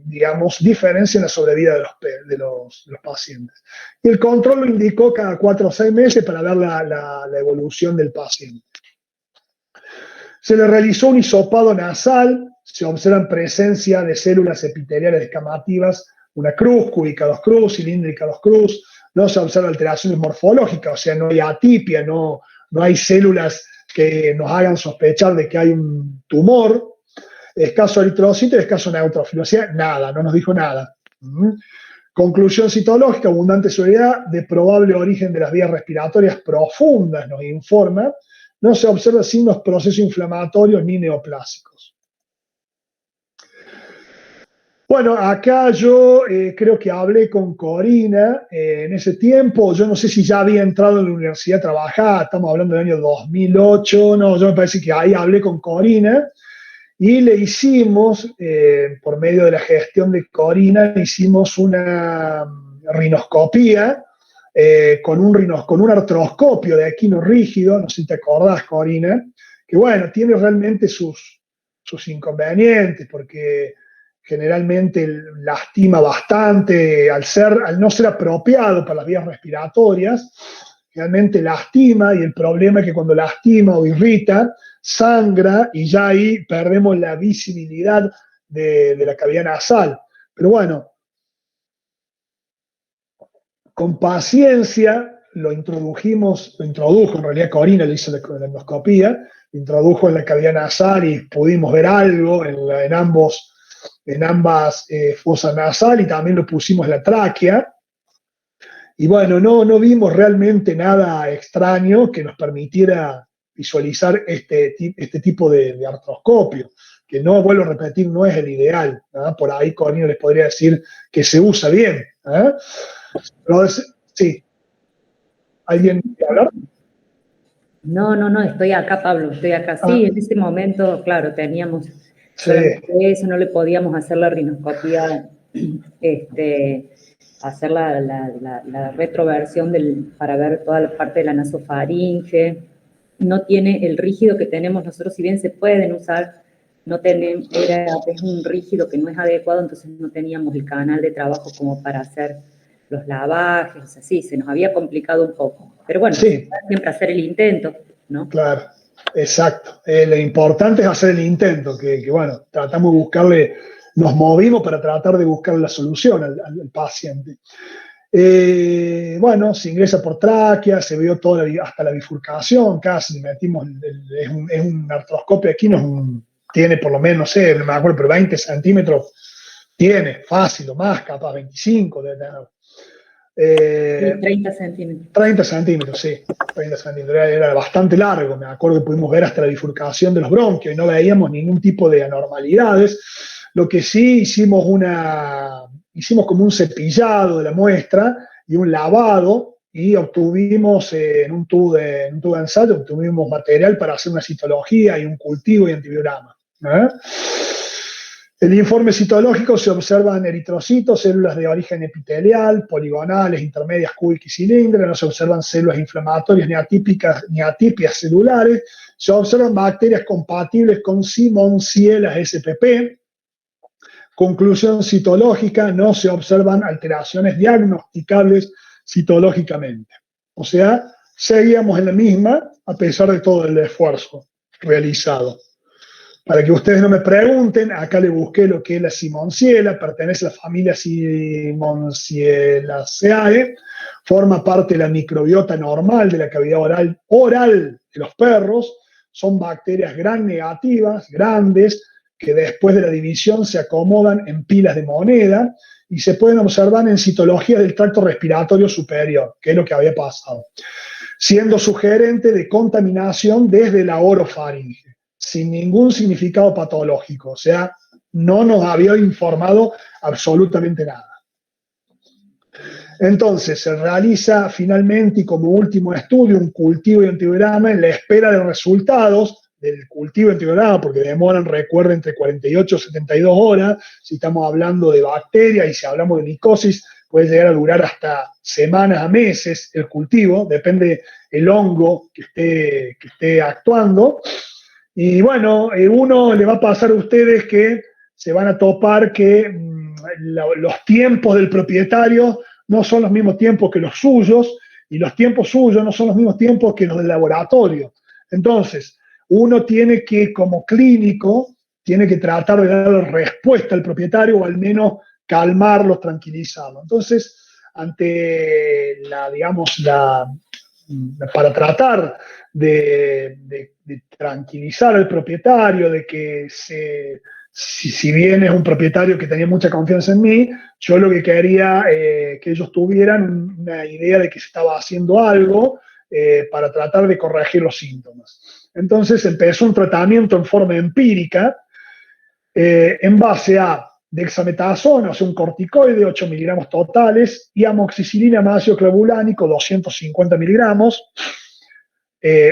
digamos, diferencia en la sobrevida de los pacientes. Y el control lo indicó cada 4 o 6 meses para ver la evolución del paciente. Se le realizó un hisopado nasal, se observa presencia de células epiteliales descamativas, una cruz, cúbica 2 cruz, cilíndrica 2 cruz, no se observan alteraciones morfológicas, o sea, no hay atipia, no hay células que nos hagan sospechar de que hay un tumor, escaso eritrocito y escaso neutrófilo, o sea, nada, no nos dijo nada. Conclusión citológica, abundante severidad, de probable origen de las vías respiratorias profundas, nos informa. No se observan signos procesos inflamatorios ni neoplásicos. Bueno, acá yo creo que hablé con Corina en ese tiempo. Yo no sé si ya había entrado en la universidad a trabajar, estamos hablando del año 2008. No, yo me parece que ahí hablé con Corina y le hicimos, por medio de la gestión de Corina, hicimos una rinoscopía con un artroscopio de equino rígido, no sé si te acordás, Corina, que bueno, tiene realmente sus inconvenientes, porque generalmente lastima bastante al no ser apropiado para las vías respiratorias, realmente lastima, y el problema es que cuando lastima o irrita, sangra y ya ahí perdemos la visibilidad de la cavidad nasal. Pero bueno, con paciencia lo introdujo en realidad Corina le hizo la endoscopía, lo introdujo en la cavidad nasal y pudimos ver algo en ambas fosas nasales, y también lo pusimos en la tráquea. Y bueno, no vimos realmente nada extraño que nos permitiera visualizar este tipo de artroscopio, que no, vuelvo a repetir, no es el ideal. ¿No? Por ahí Corina les podría decir que se usa bien. Pero sí. ¿Alguien quiere hablar? No, estoy acá, Pablo, estoy acá. Sí, en ese momento, claro, teníamos solamente eso, no le podíamos hacer la rinoscopía, hacer la retroversión para ver toda la parte de la nasofaringe. No tiene el rígido que tenemos nosotros, si bien se pueden usar, es un rígido que no es adecuado, entonces no teníamos el canal de trabajo como para hacer los lavajes, así, se nos había complicado un poco. Pero bueno, sí, siempre hacer el intento, ¿no? Claro, exacto. Lo importante es hacer el intento, que bueno, tratamos de nos movimos para tratar de buscar la solución al paciente. Bueno, se ingresa por tráquea, se vio hasta la bifurcación, casi metimos, es un artroscopio aquí, tiene por lo menos, no sé, no me acuerdo, pero 20 centímetros tiene, fácil, o más, capaz 25 de tener. Sí, 30 centímetros. 30 centímetros, sí, 30 centímetros, era bastante largo, me acuerdo que pudimos ver hasta la bifurcación de los bronquios y no veíamos ningún tipo de anormalidades. Lo que sí hicimos como un cepillado de la muestra y un lavado y obtuvimos en un tubo de ensayo, obtuvimos material para hacer una citología y un cultivo y antibiograma. ¿Eh? El informe citológico se observan eritrocitos, células de origen epitelial, poligonales, intermedias, cúbicas y cilíndricas, no se observan células inflamatorias ni atípicas celulares, se observan bacterias compatibles con Simonsiella spp. Conclusión citológica, no se observan alteraciones diagnosticables citológicamente. O sea, seguíamos en la misma a pesar de todo el esfuerzo realizado. Para que ustedes no me pregunten, acá le busqué lo que es la Simonsiella, pertenece a la familia Simonsielaceae, forma parte de la microbiota normal de la cavidad oral de los perros, son bacterias gram negativas, grandes, que después de la división se acomodan en pilas de moneda y se pueden observar en citología del tracto respiratorio superior, que es lo que había pasado, siendo sugerente de contaminación desde la orofaringe, sin ningún significado patológico, o sea, no nos había informado absolutamente nada. Entonces, se realiza finalmente y como último estudio un cultivo y antibiograma en la espera de resultados del cultivo y antibiograma, porque demoran, recuerden, entre 48 y 72 horas, si estamos hablando de bacterias y si hablamos de micosis, puede llegar a durar hasta semanas a meses el cultivo, depende el hongo que esté actuando. Y bueno, uno le va a pasar a ustedes que se van a topar que los tiempos del propietario no son los mismos tiempos que los suyos y los tiempos suyos no son los mismos tiempos que los del laboratorio. Entonces, uno tiene que, como clínico, tiene que tratar de dar respuesta al propietario o al menos calmarlo, tranquilizarlo. Entonces, ante para tratar de tranquilizar al propietario, de que si bien es un propietario que tenía mucha confianza en mí, yo lo que quería que ellos tuvieran una idea de que se estaba haciendo algo para tratar de corregir los síntomas. Entonces empezó un tratamiento en forma empírica en base a dexametasona, o sea, un corticoide, 8 miligramos totales, y amoxicilina más ácido clavulánico, 250 miligramos,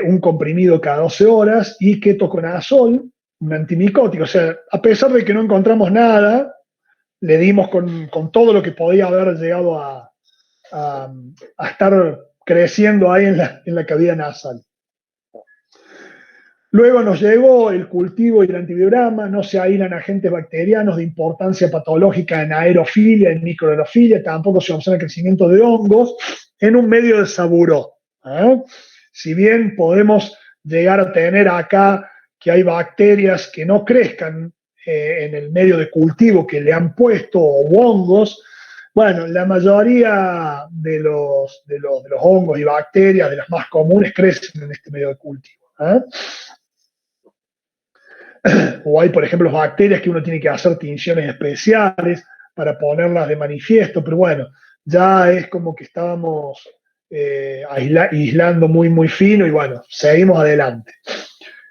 un comprimido cada 12 horas, y ketoconazol, un antimicótico. O sea, a pesar de que no encontramos nada, le dimos con todo lo que podía haber llegado a estar creciendo ahí en la cavidad nasal. Luego nos llegó el cultivo y el antibiograma, no se aíslan agentes bacterianos de importancia patológica en aerofilia, en microaerofilia, tampoco se observa el crecimiento de hongos en un medio de Saburó. Si bien podemos llegar a tener acá que hay bacterias que no crezcan en el medio de cultivo que le han puesto, o hongos, bueno, la mayoría de los hongos y bacterias, de las más comunes, crecen en este medio de cultivo. O hay, por ejemplo, bacterias que uno tiene que hacer tinciones especiales para ponerlas de manifiesto, pero bueno, ya es como que estábamos aislando muy, muy fino y bueno, seguimos adelante.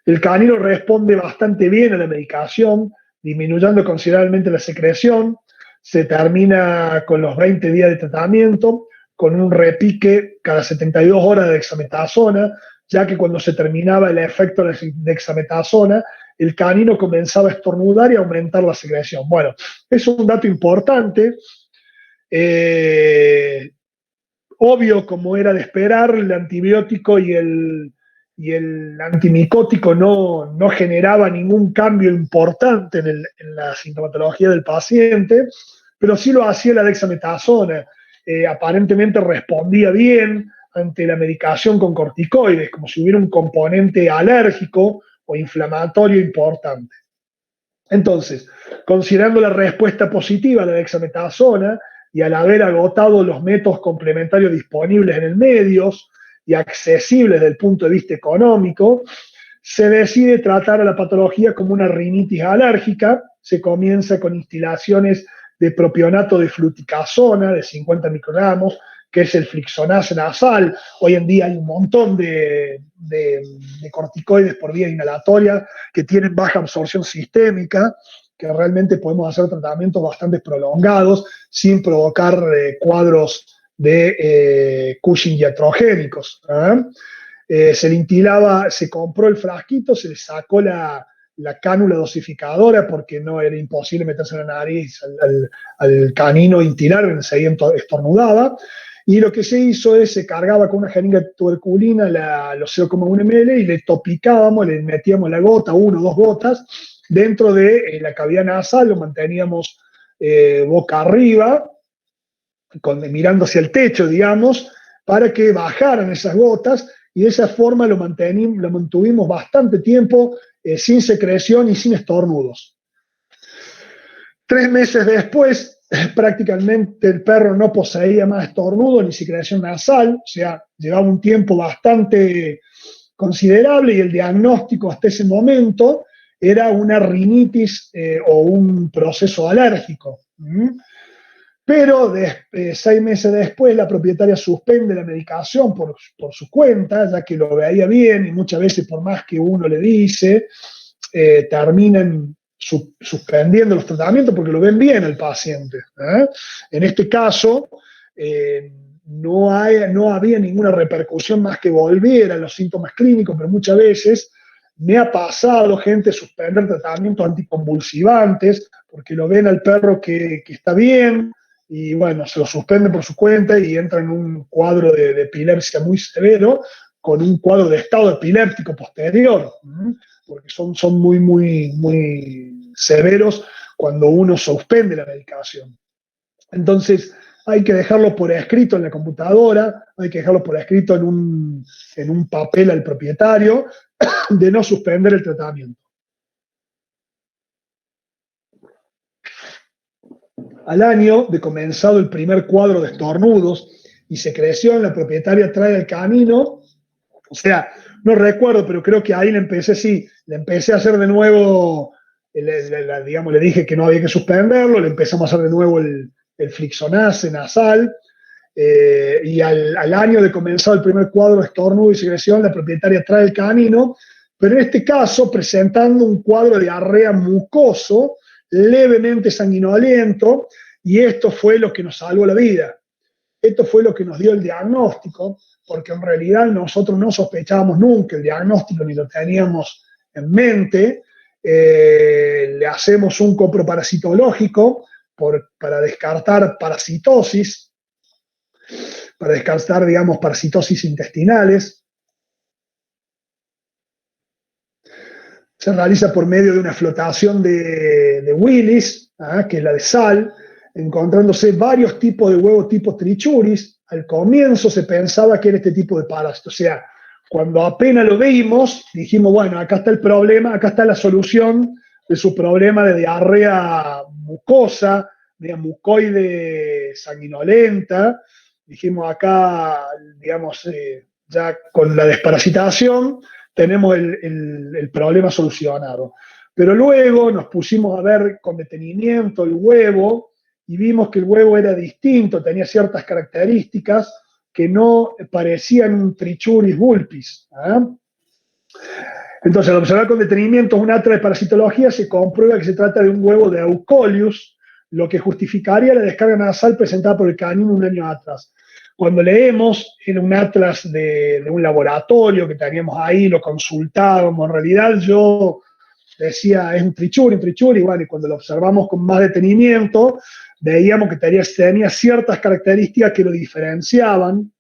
El canino responde bastante bien a la medicación, disminuyendo considerablemente la secreción, se termina con los 20 días de tratamiento, con un repique cada 72 horas de dexametasona, ya que cuando se terminaba el efecto de dexametasona, el canino comenzaba a estornudar y a aumentar la secreción. Bueno, es un dato importante. Obvio, como era de esperar, el antibiótico y el antimicótico no generaba ningún cambio importante en la sintomatología del paciente, pero sí lo hacía la dexametasona. Aparentemente respondía bien ante la medicación con corticoides, como si hubiera un componente alérgico o inflamatorio importante. Entonces, considerando la respuesta positiva a la dexametasona, y al haber agotado los métodos complementarios disponibles en el medio y accesibles desde el punto de vista económico, se decide tratar a la patología como una rinitis alérgica. Se comienza con instilaciones de propionato de fluticasona de 50 microgramos, que es el flixonase nasal. Hoy en día hay un montón de corticoides por vía inhalatoria que tienen baja absorción sistémica, que realmente podemos hacer tratamientos bastante prolongados sin provocar cuadros de Cushing iatrogénicos. Se le intilaba, se compró el frasquito, se le sacó la cánula dosificadora porque no era imposible meterse en la nariz al canino e intilar, enseguida estornudaba. Y lo que se hizo es, se cargaba con una jeringa de tuberculina los 0,1 ml y le topicábamos, le metíamos la gota, 1 o 2 gotas, dentro de la cavidad nasal, lo manteníamos boca arriba, mirando hacia el techo, digamos, para que bajaran esas gotas, y de esa forma lo mantuvimos bastante tiempo sin secreción y sin estornudos. 3 meses después, prácticamente el perro no poseía más estornudos ni secreción nasal, o sea, llevaba un tiempo bastante considerable y el diagnóstico hasta ese momento era una rinitis o un proceso alérgico. Pero 6 meses después la propietaria suspende la medicación por su cuenta, ya que lo veía bien y muchas veces por más que uno le dice, terminan suspendiendo los tratamientos porque lo ven bien al paciente. En este caso, no había ninguna repercusión más que volviera a los síntomas clínicos, pero muchas veces me ha pasado gente suspender tratamientos anticonvulsivantes porque lo ven al perro que está bien, y bueno, se lo suspenden por su cuenta y entra en un cuadro de epilepsia muy severo, con un cuadro de estado epiléptico posterior, porque son muy, muy, muy severos cuando uno suspende la medicación. Entonces, hay que dejarlo por escrito en la computadora, hay que dejarlo por escrito en un papel al propietario, de no suspender el tratamiento. Al año de comenzado el primer cuadro de estornudos y secreción, la propietaria trae al canino, o sea, no recuerdo, pero creo que ahí le empecé a hacer de nuevo, digamos, le dije que no había que suspenderlo, le empezamos a hacer de nuevo el flixonase nasal, y al año de comenzado el primer cuadro de estornudo y secreción, la propietaria trae el canino, pero en este caso presentando un cuadro de diarrea mucoso, levemente sanguinolento, y esto fue lo que nos salvó la vida. Esto fue lo que nos dio el diagnóstico, porque en realidad nosotros no sospechábamos nunca el diagnóstico ni lo teníamos en mente. Le hacemos un coproparasitológico para descartar parasitosis, digamos, parasitosis intestinales. Se realiza por medio de una flotación de Willis, que es la de sal, encontrándose varios tipos de huevos tipo trichuris. Al comienzo se pensaba que era este tipo de parásito. O sea, cuando apenas lo vimos, dijimos, bueno, acá está el problema, acá está la solución de su problema de diarrea mucosa, de mucoide sanguinolenta. Dijimos acá, digamos, ya con la desparasitación, tenemos el problema solucionado. Pero luego nos pusimos a ver con detenimiento el huevo y vimos que el huevo era distinto, tenía ciertas características que no parecían un Trichuris vulpis. Entonces, al observar con detenimiento un atra de parasitología, se comprueba que se trata de un huevo de Eucolius, lo que justificaría la descarga nasal presentada por el canino un año atrás. Cuando leemos en un atlas de un laboratorio que teníamos ahí, lo consultábamos, en realidad yo decía, es un trichuri, bueno, y cuando lo observamos con más detenimiento, veíamos que tenía ciertas características que lo diferenciaban,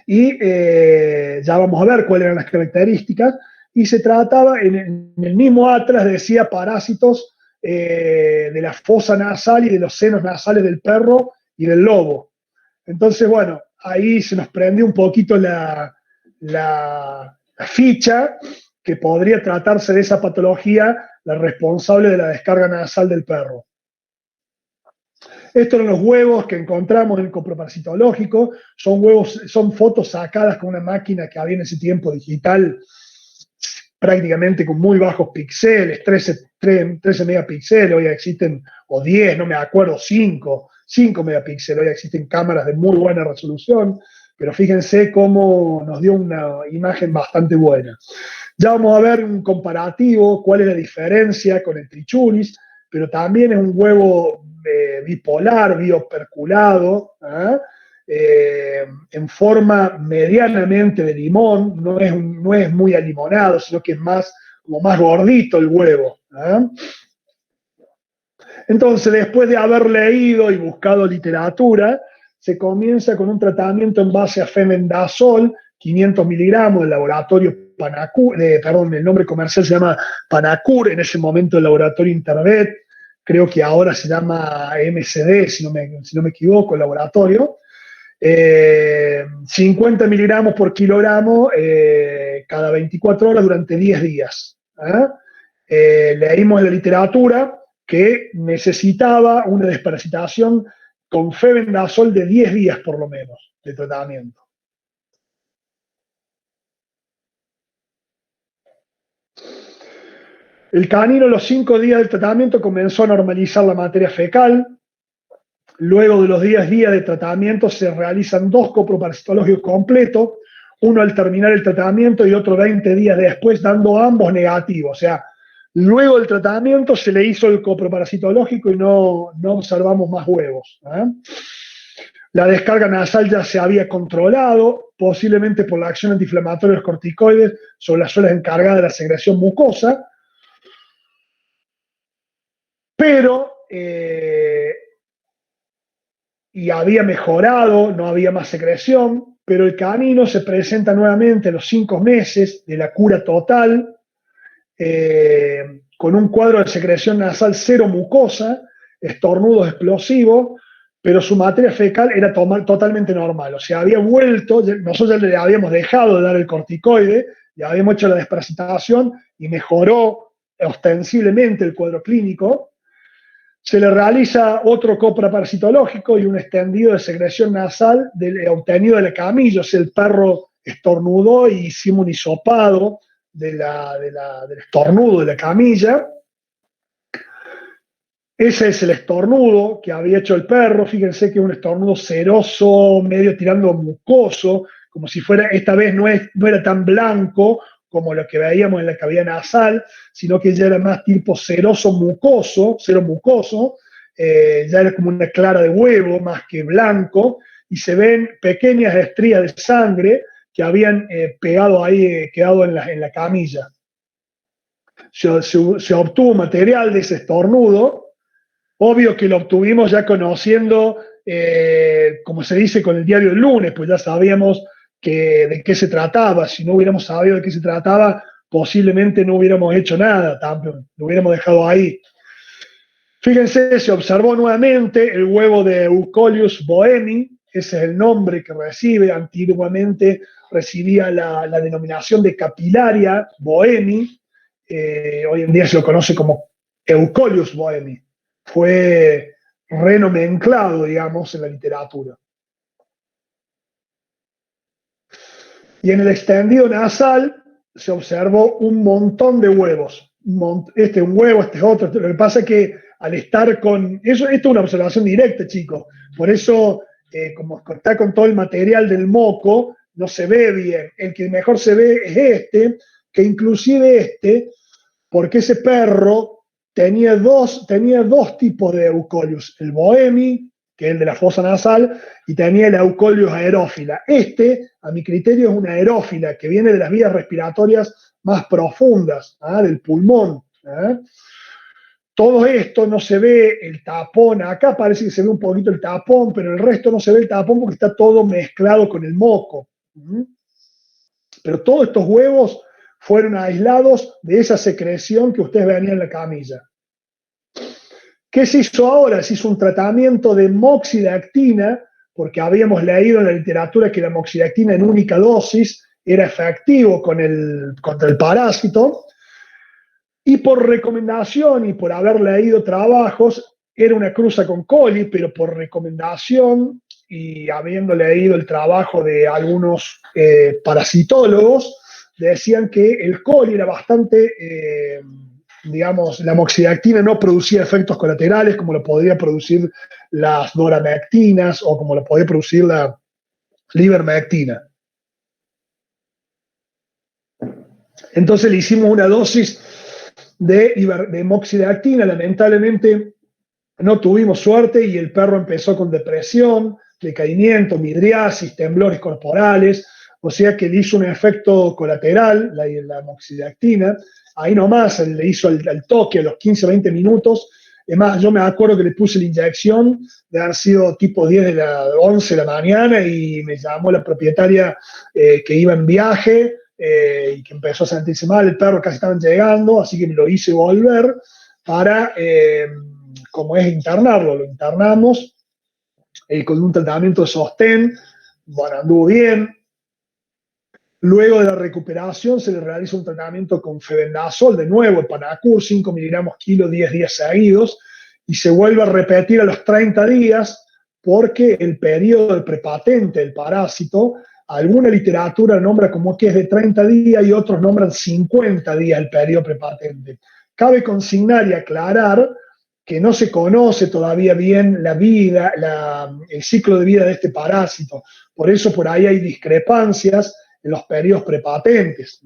y ya vamos a ver cuáles eran las características, y se trataba, en el mismo atlas decía parásitos de la fosa nasal y de los senos nasales del perro y del lobo. Entonces, bueno, ahí se nos prendió un poquito la ficha que podría tratarse de esa patología, la responsable de la descarga nasal del perro. Estos son los huevos que encontramos en el coproparasitológico. Son fotos sacadas con una máquina que había en ese tiempo digital, prácticamente con muy bajos píxeles, 13 megapíxeles, hoy existen, o 10, no me acuerdo, 5 megapíxeles, hoy existen cámaras de muy buena resolución, pero fíjense cómo nos dio una imagen bastante buena. Ya vamos a ver un comparativo, cuál es la diferencia con el trichulis, pero también es un huevo bipolar, bioperculado, en forma medianamente de limón, no es muy alimonado, sino que es como más gordito el huevo. Entonces, después de haber leído y buscado literatura, se comienza con un tratamiento en base a fenbendazol, 500 miligramos del laboratorio Panacur, perdón, el nombre comercial se llama Panacur, en ese momento el laboratorio Intervet, creo que ahora se llama MCD, si no me equivoco, el laboratorio. 50 miligramos por kilogramo cada 24 horas durante 10 días. Leímos en la literatura que necesitaba una desparasitación con fenbendazol de 10 días por lo menos de tratamiento. El canino, a los 5 días del tratamiento, comenzó a normalizar la materia fecal. Luego de los 10 días de tratamiento se realizan 2 coproparasitológicos completos, uno al terminar el tratamiento y otro 20 días después, dando ambos negativos. O sea, luego del tratamiento se le hizo el coproparasitológico y no observamos más huevos. La descarga nasal ya se había controlado, posiblemente por la acción antiinflamatoria de los corticoides sobre las células encargadas de la secreción mucosa, pero y había mejorado, no había más secreción, pero el canino se presenta nuevamente a los 5 meses de la cura total, con un cuadro de secreción nasal cero mucosa, estornudos explosivos, pero su materia fecal era totalmente normal. O sea, había vuelto, nosotros ya le habíamos dejado de dar el corticoide, ya habíamos hecho la desparasitación y mejoró ostensiblemente el cuadro clínico. Se le realiza otro coproparasitológico y un extendido de secreción nasal obtenido de la camilla. O sea, el perro estornudó y hicimos un hisopado del estornudo de la camilla. Ese es el estornudo que había hecho el perro. Fíjense que es un estornudo ceroso, medio tirando mucoso, como si fuera, esta vez no era tan blanco como lo que veíamos en la cavidad nasal, sino que ya era más tipo ceroso mucoso, cero mucoso, ya era como una clara de huevo más que blanco, y se ven pequeñas estrías de sangre que habían pegado ahí, quedado en la camilla. Se obtuvo material de ese estornudo. Obvio que lo obtuvimos ya conociendo, como se dice con el diario del lunes, pues ya sabíamos de qué se trataba. Si no hubiéramos sabido de qué se trataba, posiblemente no hubiéramos hecho nada, lo hubiéramos dejado ahí. Fíjense, se observó nuevamente el huevo de Eucolius boemi, ese es el nombre que recibe, antiguamente recibía la denominación de Capillaria boemi, hoy en día se lo conoce como Eucolius boemi. Fue renomenclado, digamos, en la literatura. Y en el extendido nasal se observó un montón de huevos. Este es un huevo, este es otro. Lo que pasa es que al estar con... Esto es una observación directa, chicos. Por eso, como está con todo el material del moco, no se ve bien. El que mejor se ve es este, que inclusive porque ese perro tenía dos tipos de Eucolius. El boemi, que es el de la fosa nasal, y tenía el Eucolius aerófila. A mi criterio, es una aerófila que viene de las vías respiratorias más profundas, del pulmón. Todo esto no se ve el tapón. Acá parece que se ve un poquito el tapón, pero el resto no se ve el tapón porque está todo mezclado con el moco. Pero todos estos huevos fueron aislados de esa secreción que ustedes veían en la camilla. ¿Qué se hizo ahora? Se hizo un tratamiento de moxidectina, porque habíamos leído en la literatura que la moxidectina en única dosis era efectivo contra el parásito, y por recomendación y por haber leído trabajos, era una cruza con coli, pero por recomendación y habiendo leído el trabajo de algunos parasitólogos, decían que el coli era bastante, digamos, la amoxidactina no producía efectos colaterales como lo podría producir las doramectinas o como lo podría producir la ivermectina. Entonces le hicimos una dosis de moxidactina, lamentablemente no tuvimos suerte y el perro empezó con depresión, decaimiento, midriasis, temblores corporales, o sea que le hizo un efecto colateral, la moxidactina, ahí nomás le hizo al toque a los 15 o 20 minutos. Es más, yo me acuerdo que le puse la inyección, de haber sido tipo 10 de la 11 de la mañana y me llamó la propietaria que iba en viaje y que empezó a sentirse mal, el perro casi estaban llegando, así que me lo hice volver para, como es internarlo, lo internamos con un tratamiento de sostén, bueno, anduvo bien. Luego de la recuperación se le realiza un tratamiento con febendazol, de nuevo, el Panacur, 5 miligramos kilo, 10 días seguidos, y se vuelve a repetir a los 30 días porque el periodo de prepatente del parásito, alguna literatura nombra como que es de 30 días y otros nombran 50 días el periodo prepatente. Cabe consignar y aclarar que no se conoce todavía bien la vida, el ciclo de vida de este parásito. Por eso por ahí hay discrepancias en los periodos prepatentes.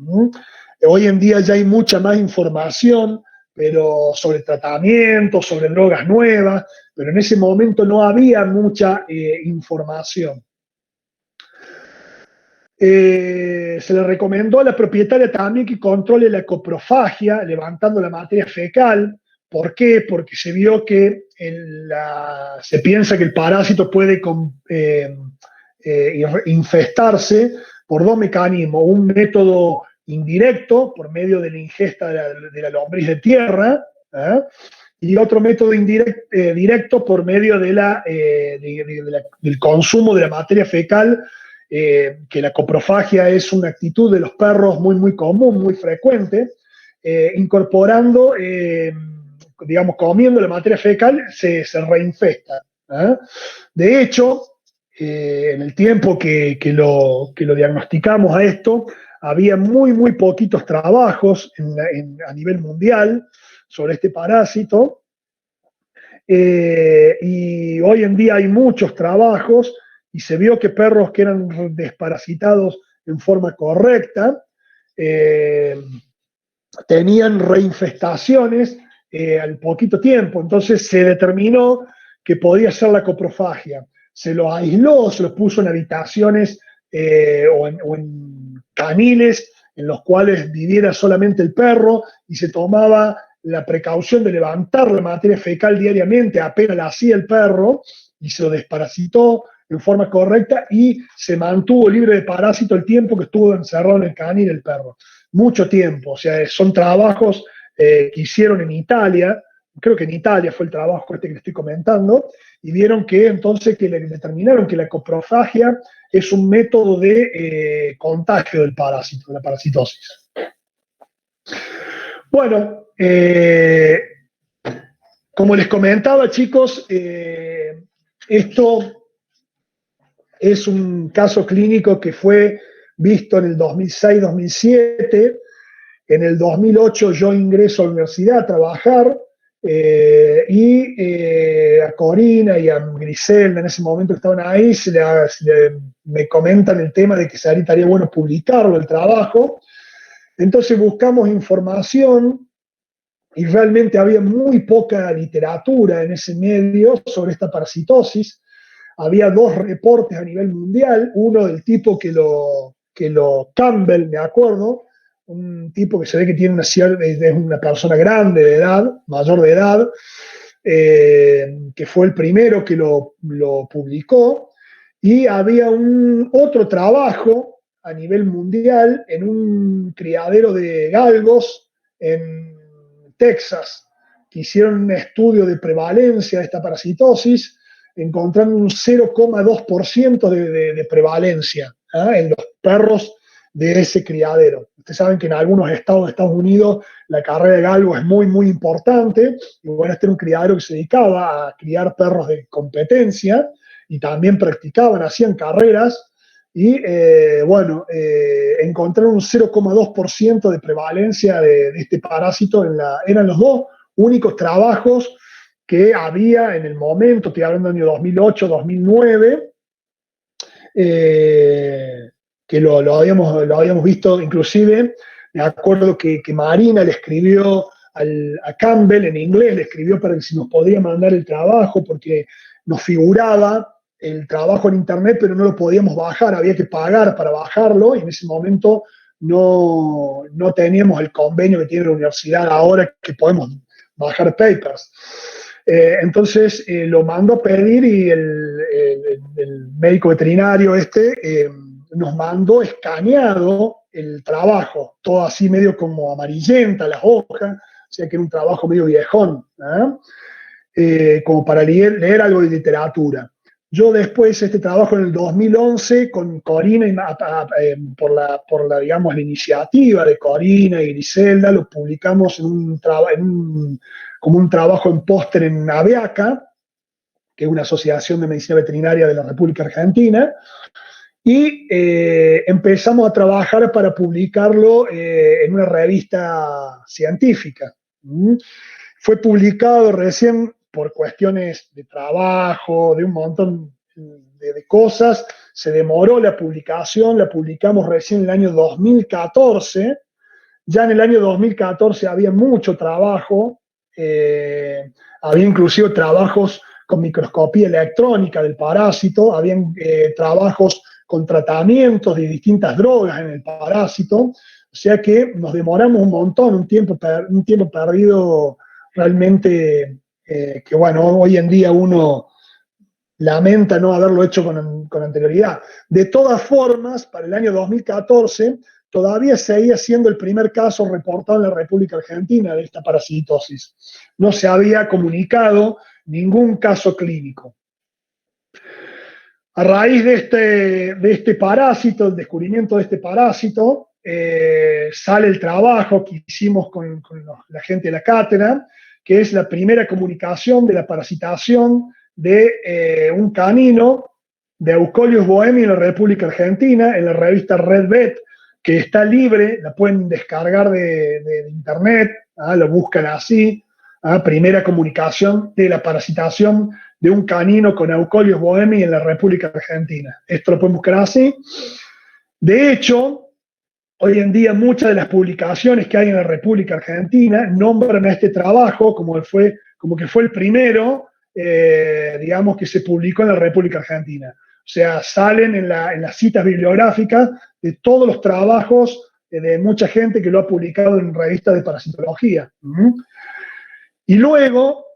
Hoy en día ya hay mucha más información, pero sobre tratamientos, sobre drogas nuevas, pero en ese momento no había mucha información. Se le recomendó a la propietaria también que controle la coprofagia, levantando la materia fecal. ¿Por qué? Porque se vio que se piensa que el parásito puede infestarse por dos mecanismos. Un método indirecto, por medio de la ingesta de la lombriz de tierra, y otro método directo por medio del consumo de la materia fecal, que la coprofagia es una actitud de los perros muy, muy común, muy frecuente, incorporando, digamos, comiendo la materia fecal, se reinfesta. De hecho, en el tiempo que lo diagnosticamos a esto, había muy, muy poquitos trabajos a nivel mundial sobre este parásito, y hoy en día hay muchos trabajos y se vio que perros que eran desparasitados en forma correcta tenían reinfestaciones al poquito tiempo. Entonces se determinó que podía ser la coprofagia. Se los aisló, se los puso en habitaciones o en caniles en los cuales viviera solamente el perro y se tomaba la precaución de levantar la materia fecal diariamente, apenas la hacía el perro, y se lo desparasitó en forma correcta y se mantuvo libre de parásito el tiempo que estuvo encerrado en el canil el perro. Mucho tiempo, o sea, son trabajos que hicieron en Italia, creo que en Italia fue el trabajo este que le estoy comentando, y vieron que entonces determinaron que la coprofagia es un método de contagio del parásito, de la parasitosis. Bueno, como les comentaba, chicos, esto es un caso clínico que fue visto en el 2006-2007. En el 2008 yo ingreso a la universidad a trabajar y a Corina y a Griselda en ese momento que estaban ahí me comentan el tema de que estaría bueno publicarlo, el trabajo. Entonces buscamos información y realmente había muy poca literatura en ese medio sobre esta parasitosis. Había dos reportes a nivel mundial, uno del tipo que lo Campbell, me acuerdo, un tipo que se ve que tiene es una persona grande de edad, mayor de edad, que fue el primero que lo publicó, y había otro trabajo a nivel mundial en un criadero de galgos en Texas, que hicieron un estudio de prevalencia de esta parasitosis, encontrando un 0,2% de prevalencia en los perros de ese criadero. ustedes saben que en algunos estados de Estados Unidos la carrera de galgo es muy, muy importante. Y bueno, este era un criadero que se dedicaba a criar perros de competencia y también practicaban, hacían carreras. Y encontraron un 0,2% de prevalencia de este parásito eran los dos únicos trabajos que había en el momento, estoy hablando del año 2008, 2009, que lo habíamos visto, inclusive, me acuerdo que Marina le escribió a Campbell en inglés, le escribió para que si nos podía mandar el trabajo, porque nos figuraba el trabajo en internet, pero no lo podíamos bajar, había que pagar para bajarlo, y en ese momento no teníamos el convenio que tiene la universidad ahora, que podemos bajar papers. Entonces lo mando a pedir y el médico veterinario nos mandó escaneado el trabajo, todo así medio como amarillenta las hojas, o sea que era un trabajo medio viejón, como para leer algo de literatura. Yo después este trabajo en el 2011 con Corina, digamos, la iniciativa de Corina y Griselda, lo publicamos como un trabajo en póster en Aviaca, que es una asociación de medicina veterinaria de la República Argentina, y empezamos a trabajar para publicarlo en una revista científica. Fue publicado recién por cuestiones de trabajo, de un montón de cosas, se demoró la publicación, la publicamos recién en el año 2014, ya en el año 2014 había mucho trabajo, había inclusive trabajos con microscopía electrónica del parásito, habían trabajos con tratamientos de distintas drogas en el parásito, o sea que nos demoramos un montón, un tiempo perdido realmente, que bueno, hoy en día uno lamenta no haberlo hecho con anterioridad. De todas formas, para el año 2014, todavía seguía siendo el primer caso reportado en la República Argentina de esta parasitosis. No se había comunicado ningún caso clínico. A raíz de este parásito, el descubrimiento de este parásito, sale el trabajo que hicimos con la gente de la cátedra, que es la primera comunicación de la parasitación de un canino de Eucolius bohemii en la República Argentina, en la revista Red Vet, que está libre, la pueden descargar de internet, lo buscan así, primera comunicación de la parasitación de un canino con Eucolius bohemii en la República Argentina. Esto lo pueden buscar así. De hecho, hoy en día muchas de las publicaciones que hay en la República Argentina nombran a este trabajo como que fue el primero, digamos, que se publicó en la República Argentina. O sea, salen en las citas bibliográficas de todos los trabajos de mucha gente que lo ha publicado en revistas de parasitología. Y luego,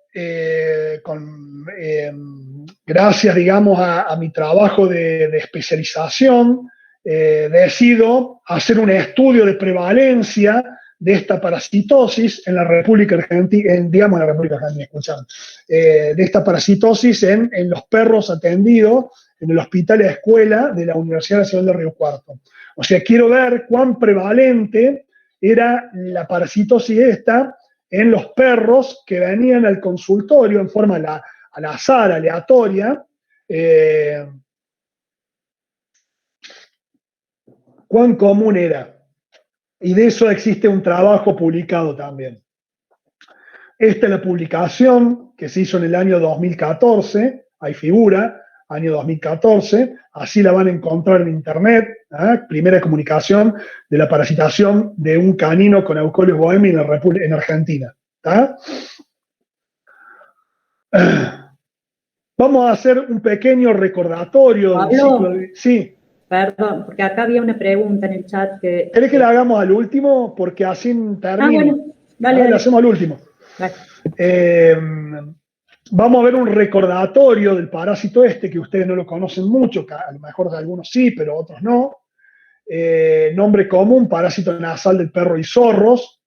gracias, digamos, a mi trabajo de especialización, decido hacer un estudio de prevalencia de esta parasitosis en la República Argentina, digamos en la República Argentina, escuchando, de esta parasitosis en los perros atendidos en el hospital escuela de la Universidad Nacional de Río Cuarto. O sea, quiero ver cuán prevalente era la parasitosis esta en los perros que venían al consultorio en forma al azar, aleatoria, cuán común era. Y de eso existe un trabajo publicado también. Esta es la publicación que se hizo en el año 2014, ahí figura, año 2014, así la van a encontrar en internet, primera comunicación de la parasitación de un canino con Eucolius bohemii en Argentina. Vamos a hacer un pequeño recordatorio del ciclo de... Sí. Perdón, porque acá había una pregunta en el chat que... ¿Querés que la hagamos al último? Porque así termino. Bueno, dale. La hacemos al último. Vale. Vamos a ver un recordatorio del parásito este, que ustedes no lo conocen mucho, que a lo mejor algunos sí, pero otros no. Nombre común, parásito nasal del perro y zorros,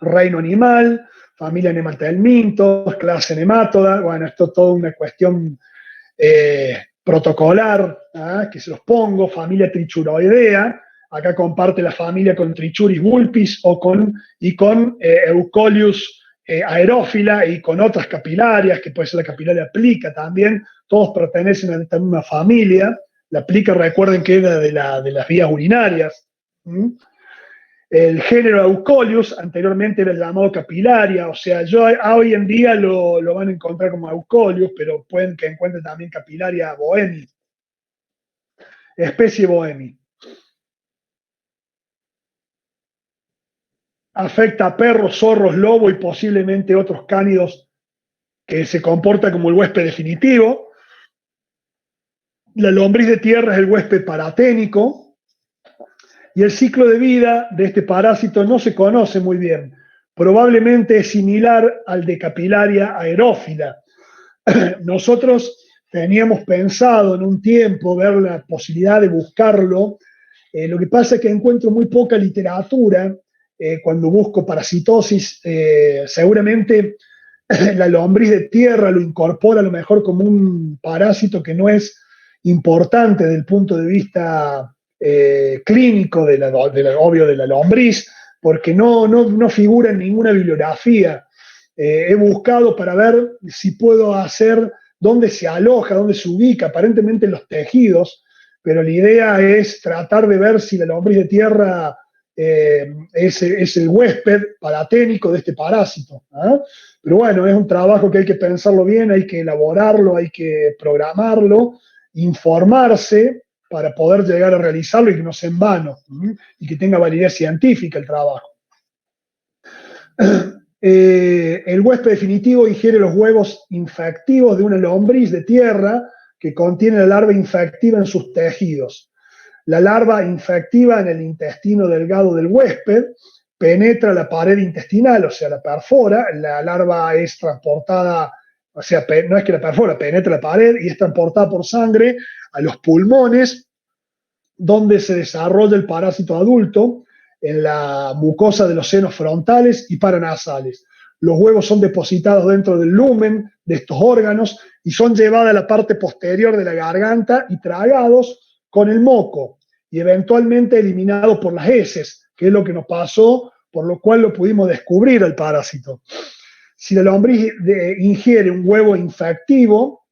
reino animal, familia Nemathelmintos, clase Nematoda. Bueno, esto es toda una cuestión protocolar, que se los pongo, familia Trichuroidea, acá comparte la familia con Trichuris vulpis y con Eucolius aerófila y con otras capilarias, que puede ser la capilaria plica también, todos pertenecen a esta misma familia. La plica, recuerden que era de las vías urinarias. ¿Mm? El género Eucolius anteriormente era llamado capilaria, o sea, hoy en día lo van a encontrar como Eucolius, pero pueden que encuentren también capilaria bohemi, especie bohemi. Afecta a perros, zorros, lobos y posiblemente otros cánidos, que se comporta como el huésped definitivo. La lombriz de tierra es el huésped paraténico y el ciclo de vida de este parásito no se conoce muy bien. Probablemente es similar al de capilaria aerófila. Nosotros teníamos pensado en un tiempo ver la posibilidad de buscarlo. Lo que pasa es que encuentro muy poca literatura cuando busco parasitosis. Seguramente la lombriz de tierra lo incorpora a lo mejor como un parásito que no es importante desde el punto de vista clínico obvio de la lombriz, porque no figura en ninguna bibliografía. He buscado para ver si puedo hacer dónde se aloja, dónde se ubica, aparentemente en los tejidos, pero la idea es tratar de ver si la lombriz de tierra es el huésped paraténico de este parásito. ¿Eh? Pero bueno, es un trabajo que hay que pensarlo bien, hay que elaborarlo, hay que programarlo, informarse para poder llegar a realizarlo y que no sea en vano, y que tenga validez científica el trabajo. El huésped definitivo ingiere los huevos infectivos de una lombriz de tierra que contiene la larva infectiva en sus tejidos. La larva infectiva en el intestino delgado del huésped penetra la pared intestinal, o sea, la perfora. La larva es transportada, o sea, no es que la perfora, penetra la pared y es transportada por sangre a los pulmones, donde se desarrolla el parásito adulto en la mucosa de los senos frontales y paranasales. Los huevos son depositados dentro del lumen de estos órganos y son llevados a la parte posterior de la garganta y tragados con el moco y eventualmente eliminados por las heces, que es lo que nos pasó, por lo cual lo pudimos descubrir al parásito. Si la lombriz ingiere un huevo infectivo,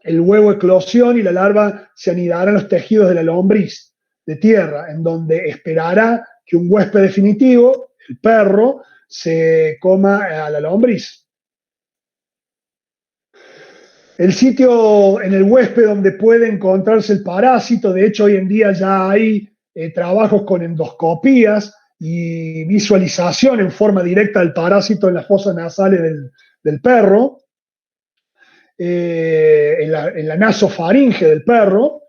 el huevo eclosión y la larva se anidará en los tejidos de la lombriz de tierra, en donde esperará que un huésped definitivo, el perro, se coma a la lombriz. El sitio en el huésped donde puede encontrarse el parásito, de hecho hoy en día ya hay trabajos con endoscopías y visualización en forma directa del parásito en las fosas nasales del perro, en la nasofaringe del perro.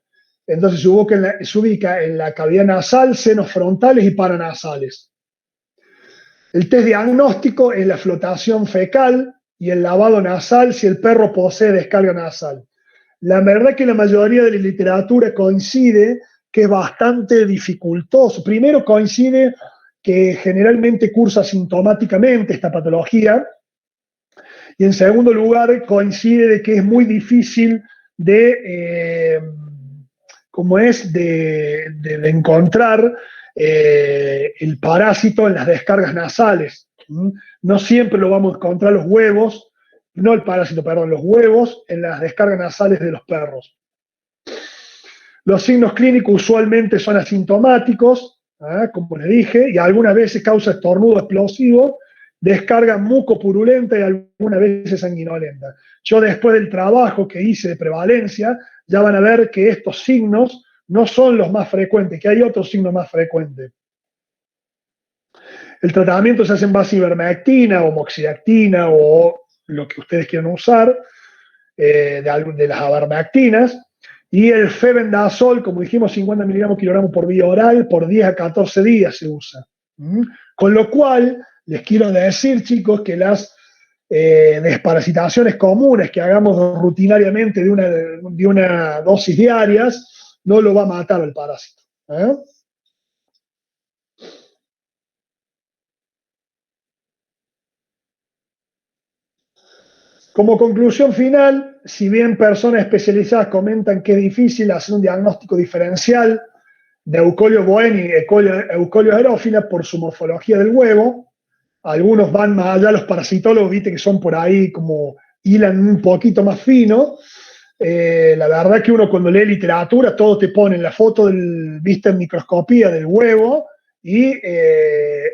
Entonces se ubica en la cavidad nasal, senos frontales y paranasales. El test diagnóstico es la flotación fecal y el lavado nasal si el perro posee descarga nasal. La verdad que la mayoría de la literatura coincide que es bastante dificultoso. Primero coincide que generalmente cursa sintomáticamente esta patología, y en segundo lugar coincide de que es muy difícil de encontrar el parásito en las descargas nasales. No siempre lo vamos a encontrar los huevos, no el parásito, perdón, los huevos en las descargas nasales de los perros. Los signos clínicos usualmente son asintomáticos, como les dije, y algunas veces causa estornudo explosivo, descarga mucopurulenta y algunas veces sanguinolenta. Yo después del trabajo que hice de prevalencia, ya van a ver que estos signos no son los más frecuentes, que hay otros signos más frecuentes. El tratamiento se hace en base a ivermectina o moxidactina o lo que ustedes quieran usar, de las ivermectinas, y el febendazol, como dijimos, 50 miligramos kilogramos por vía oral, por 10 a 14 días se usa. Con lo cual, les quiero decir, chicos, que las desparasitaciones comunes que hagamos rutinariamente de una dosis diarias no lo va a matar el parásito. Como conclusión final, si bien personas especializadas comentan que es difícil hacer un diagnóstico diferencial de Eucolios boemi y Eucolios aerófila por su morfología del huevo. Algunos van más allá, los parasitólogos, viste que son por ahí como hilan un poquito más fino. La verdad que uno cuando lee literatura, todo te pone la foto vista en microscopía del huevo y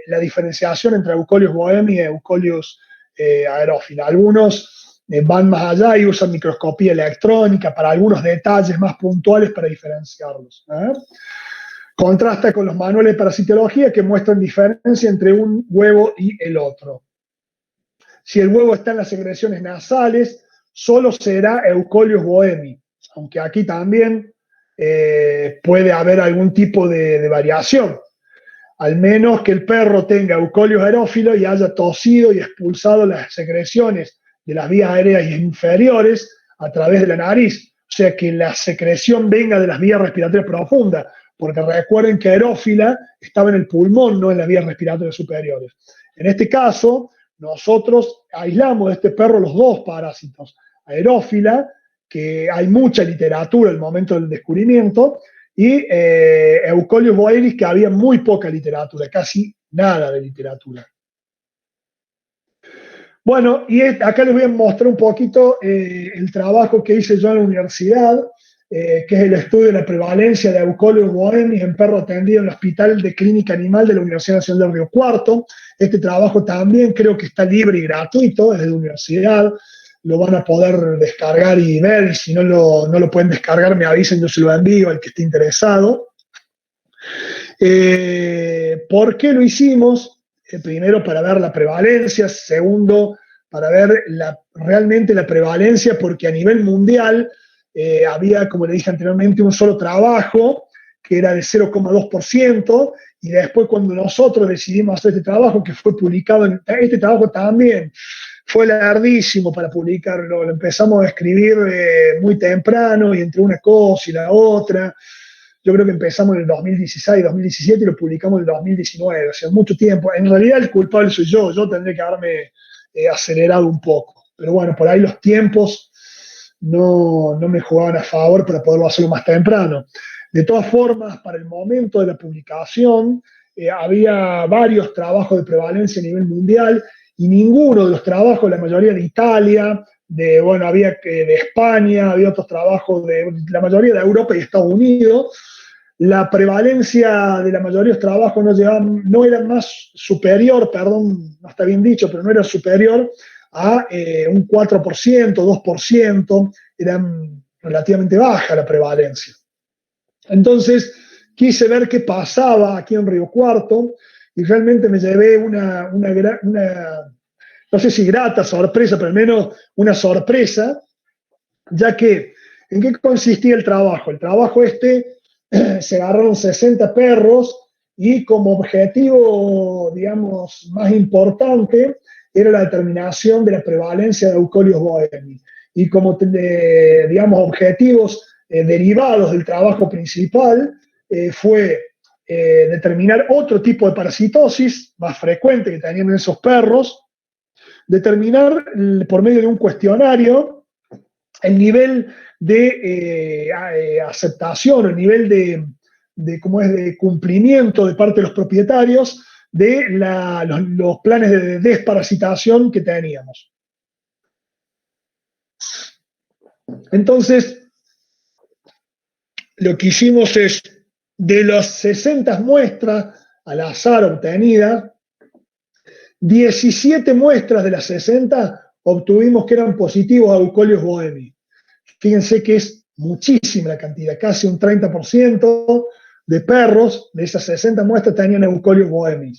la diferenciación entre Eucolios boemi y Eucolios aerófila. Algunos van más allá y usan microscopía electrónica para algunos detalles más puntuales para diferenciarlos. Contrasta con los manuales de parasitología que muestran diferencia entre un huevo y el otro. Si el huevo está en las secreciones nasales, solo será Eucolios boemi, aunque aquí también puede haber algún tipo de variación, al menos que el perro tenga Eucolios aerófilo y haya tosido y expulsado las secreciones de las vías aéreas inferiores a través de la nariz, o sea que la secreción venga de las vías respiratorias profundas, porque recuerden que aerófila estaba en el pulmón, no en las vías respiratorias superiores. En este caso, nosotros aislamos de este perro los dos parásitos, aerófila, que hay mucha literatura al momento del descubrimiento, y Eucolios boeris, que había muy poca literatura, casi nada de literatura. Bueno, y acá les voy a mostrar un poquito el trabajo que hice yo en la universidad, que es el estudio de la prevalencia de Eucolios boemis en perro atendido en el Hospital de Clínica Animal de la Universidad Nacional del Río Cuarto. Este trabajo también creo que está libre y gratuito desde la universidad. Lo van a poder descargar y ver, y si no lo pueden descargar, me avisen, yo se lo envío al que esté interesado. ¿Por qué lo hicimos? Primero, para ver la prevalencia. Segundo, para ver realmente la prevalencia, porque a nivel mundial había, como le dije anteriormente, un solo trabajo que era de 0,2%, y después cuando nosotros decidimos hacer este trabajo, que fue publicado, este trabajo también fue larguísimo para publicarlo, lo empezamos a escribir muy temprano y entre una cosa y la otra. Yo creo que empezamos en el 2016, 2017 y lo publicamos en el 2019, o sea, mucho tiempo. En realidad el culpable soy yo tendré que haberme acelerado un poco. Pero bueno, por ahí los tiempos no me jugaban a favor para poderlo hacerlo más temprano. De todas formas, para el momento de la publicación, había varios trabajos de prevalencia a nivel mundial y ninguno de los trabajos, la mayoría de Italia, había de España, había otros trabajos de la mayoría de Europa y Estados Unidos. La prevalencia de la mayoría de los trabajos no era más superior, perdón, no está bien dicho, pero no era superior a un 4%, 2%, eran relativamente baja la prevalencia. Entonces, quise ver qué pasaba aquí en Río Cuarto y realmente me llevé una no sé si grata sorpresa, pero al menos una sorpresa, ya que, ¿en qué consistía el trabajo? El trabajo se agarraron 60 perros y como objetivo, digamos, más importante era la determinación de la prevalencia de Eucolios boemi. Y como, digamos, objetivos derivados del trabajo principal fue determinar otro tipo de parasitosis más frecuente que tenían esos perros, determinar por medio de un cuestionario el nivel de aceptación, el nivel de cumplimiento de parte de los propietarios de los planes de desparasitación que teníamos. Entonces, lo que hicimos es, de las 60 muestras al azar obtenidas, 17 muestras de las 60 obtuvimos que eran positivos a Eucolios boemi. Fíjense que es muchísima la cantidad, casi un 30% de perros de esas 60 muestras tenían Eucolios boemi.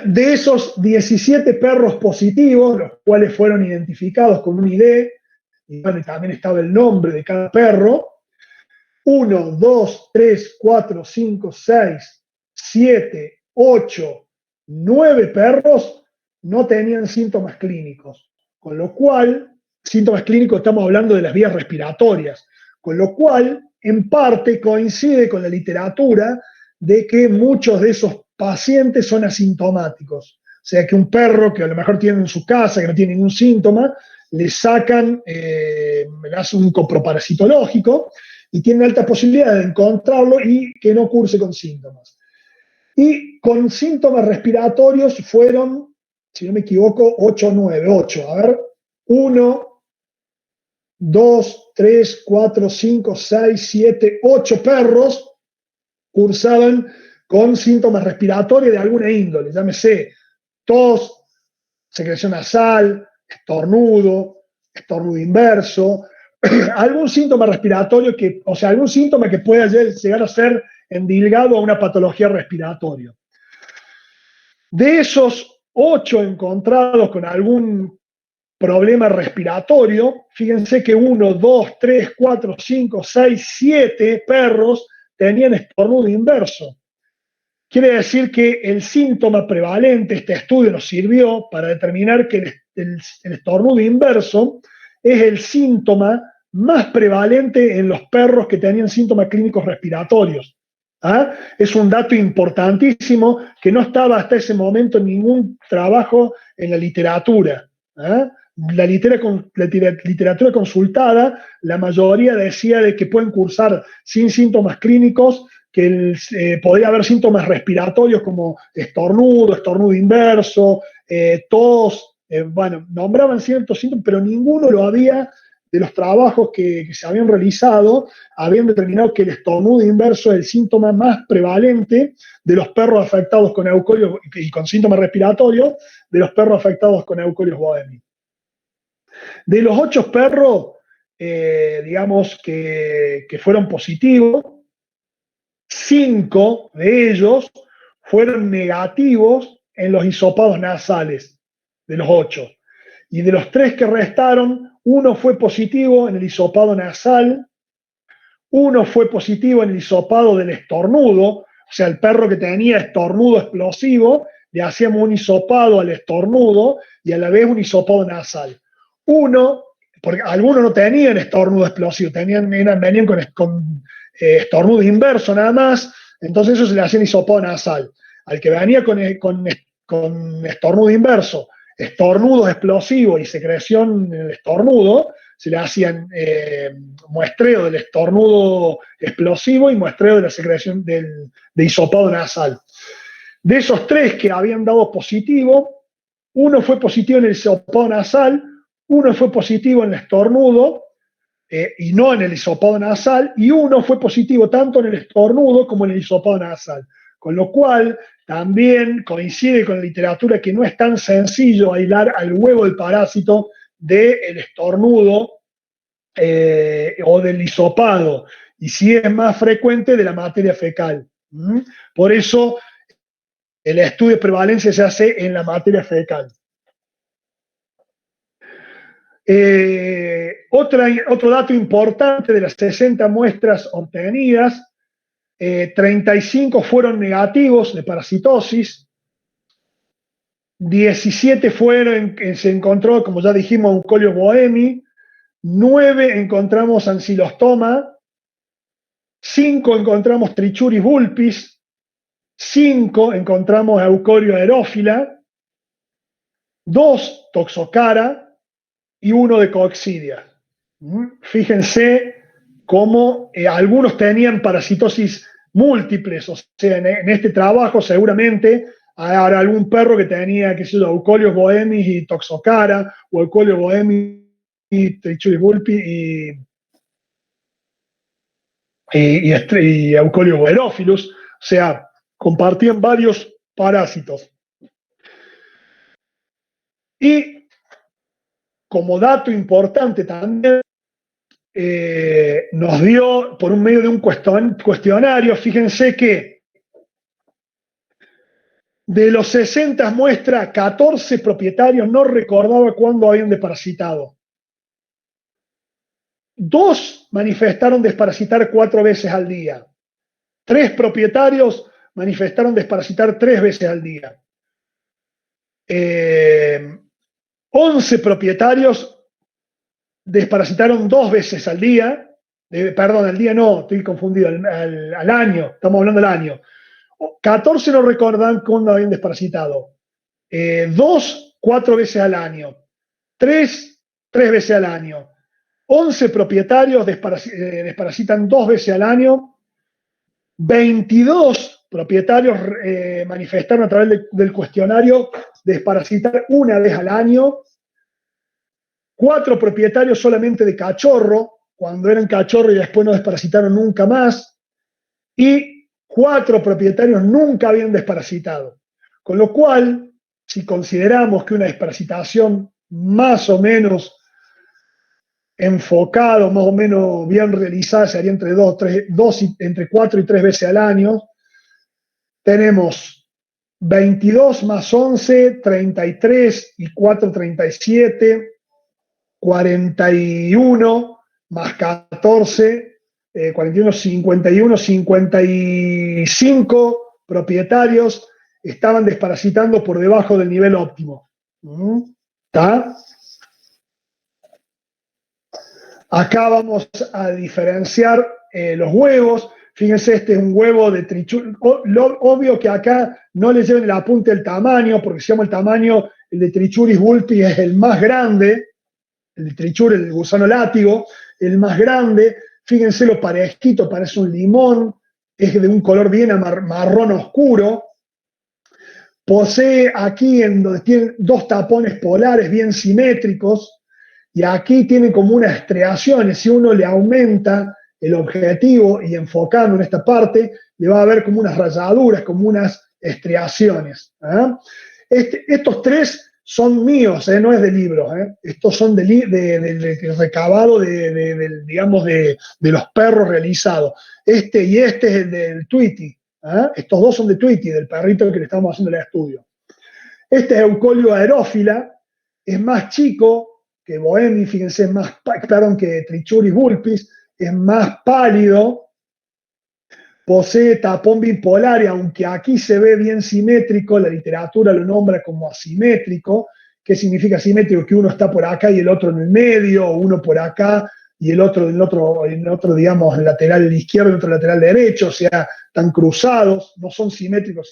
De esos 17 perros positivos, los cuales fueron identificados con un ID, y también estaba el nombre de cada perro, 1, 2, 3, 4, 5, 6, 7, 8, 9 perros no tenían síntomas clínicos, con lo cual, síntomas clínicos estamos hablando de las vías respiratorias, con lo cual en parte coincide con la literatura de que muchos de esos pacientes son asintomáticos, o sea que un perro que a lo mejor tiene en su casa, que no tiene ningún síntoma, le sacan, le hacen un coproparasitológico y tienen alta posibilidad de encontrarlo y que no curse con síntomas. Y con síntomas respiratorios fueron, si no me equivoco, 8 o 9, 8. A ver, 1, 2, 3, 4, 5, 6, 7, 8 perros cursaban con síntomas respiratorios de alguna índole, llámese tos, secreción nasal, estornudo inverso, algún síntoma respiratorio que, o sea, algún síntoma que pueda llegar a ser endilgado a una patología respiratoria. De esos 8 encontrados con algún problema respiratorio, fíjense que 1, 2, 3, 4, 5, 6, 7 perros tenían estornudo inverso. Quiere decir que el síntoma prevalente, este estudio nos sirvió para determinar que el estornudo inverso es el síntoma más prevalente en los perros que tenían síntomas clínicos respiratorios. ¿Ah? Es un dato importantísimo que no estaba hasta ese momento en ningún trabajo en la literatura. ¿Ah? La literatura consultada, la mayoría decía de que pueden cursar sin síntomas clínicos, que podría haber síntomas respiratorios como estornudo inverso, tos, bueno, nombraban ciertos síntomas, pero ninguno lo había, de los trabajos que se habían realizado, habían determinado que el estornudo inverso es el síntoma más prevalente de los perros afectados con eucolios y con síntomas respiratorios, de los perros afectados con eucolios bohemi. De los 8 perros, digamos que fueron positivos, 5 de ellos fueron negativos en los hisopados nasales, de los 8. Y de los 3 que restaron, 1 fue positivo en el hisopado nasal, 1 fue positivo en el hisopado del estornudo, o sea, el perro que tenía estornudo explosivo, le hacíamos un hisopado al estornudo y a la vez un hisopado nasal. 1, porque algunos no tenían estornudo explosivo, venían con estornudo inverso nada más, entonces eso se le hacía hisopado nasal. Al que venía con estornudo inverso, estornudo explosivo y secreción en el estornudo, se le hacían muestreo del estornudo explosivo y muestreo de la secreción de hisopado nasal. De esos 3 que habían dado positivo, 1 fue positivo en el hisopado nasal, 1 fue positivo en el estornudo y no en el hisopado nasal, y 1 fue positivo tanto en el estornudo como en el hisopado nasal. Con lo cual, también coincide con la literatura que no es tan sencillo aislar al huevo del parásito del estornudo o del hisopado, y sí es más frecuente de la materia fecal. Por eso, el estudio de prevalencia se hace en la materia fecal. Otro dato importante de las 60 muestras obtenidas, 35 fueron negativos de parasitosis, 17 se encontró, como ya dijimos, Eucolios bohemi, 9 encontramos Ancylostoma, 5 encontramos Trichuris vulpis, 5 encontramos Eucolio aerófila, 2 Toxocara y 1 de Coccidia. Fíjense cómo algunos tenían parasitosis múltiples, o sea, en este trabajo seguramente habrá algún perro que tenía, qué sé yo, Eucolios bohemis y Toxocara, o Eucolios bohemis y Trichuris vulpi y Eucolios aerófilos, o sea, compartían varios parásitos. Y como dato importante también, nos dio por un medio de un cuestionario, fíjense que de los 60 muestras, 14 propietarios no recordaba cuándo habían desparasitado. 2 manifestaron desparasitar 4 veces al día. 3 propietarios manifestaron desparasitar 3 veces al día. 11 propietarios desparasitaron 2 veces al día. Perdón, al día no, estoy confundido, al año, estamos hablando del año. 14 no recordan cuándo habían desparasitado. 2, 4 veces al año. 3 veces al año. 11 propietarios desparasitan 2 veces al año, 22 propietarios manifestaron a través del cuestionario desparasitar 1 vez al año, 4 propietarios solamente de cachorro, cuando eran cachorro y después no desparasitaron nunca más, y 4 propietarios nunca habían desparasitado. Con lo cual, si consideramos que una desparasitación más o menos enfocado, más o menos bien realizada, sería entre 4 y 3 veces al año, tenemos 22 más 11, 33 y 4, 37, 41 más 14, 41, 51, 55 propietarios estaban desparasitando por debajo del nivel óptimo. ¿Está? Acá vamos a diferenciar los huevos. Fíjense, este es un huevo de trichuri. Obvio que acá no le lleven el apunte el tamaño, porque si llama el tamaño, el de Trichuris vulpis es el más grande, el de Trichuri, el gusano látigo, el más grande. Fíjense lo parejito, parece un limón, es de un color bien marrón oscuro. Posee aquí en donde tiene 2 tapones polares bien simétricos, y aquí tiene como unas estriaciones. Si uno le aumenta el objetivo y enfocando en esta parte, le va a ver como unas rayaduras, como unas estriaciones. Estos 3 son míos, no es de libros. Estos son del recabado digamos, de los perros realizados. Este y este es el del Tweety. Estos 2 son de Tweety, del perrito que le estamos haciendo el estudio. Este es Eucolio aerófila, es más chico que Bohemi, fíjense, es más, perdón, que Trichuris vulpis, es más pálido, posee tapón bipolar, y aunque aquí se ve bien simétrico, la literatura lo nombra como asimétrico. ¿Qué significa asimétrico? Que uno está por acá y el otro en el medio, o uno por acá y el otro en otro, digamos, lateral izquierdo y otro lateral derecho, o sea, están cruzados, no son simétricos.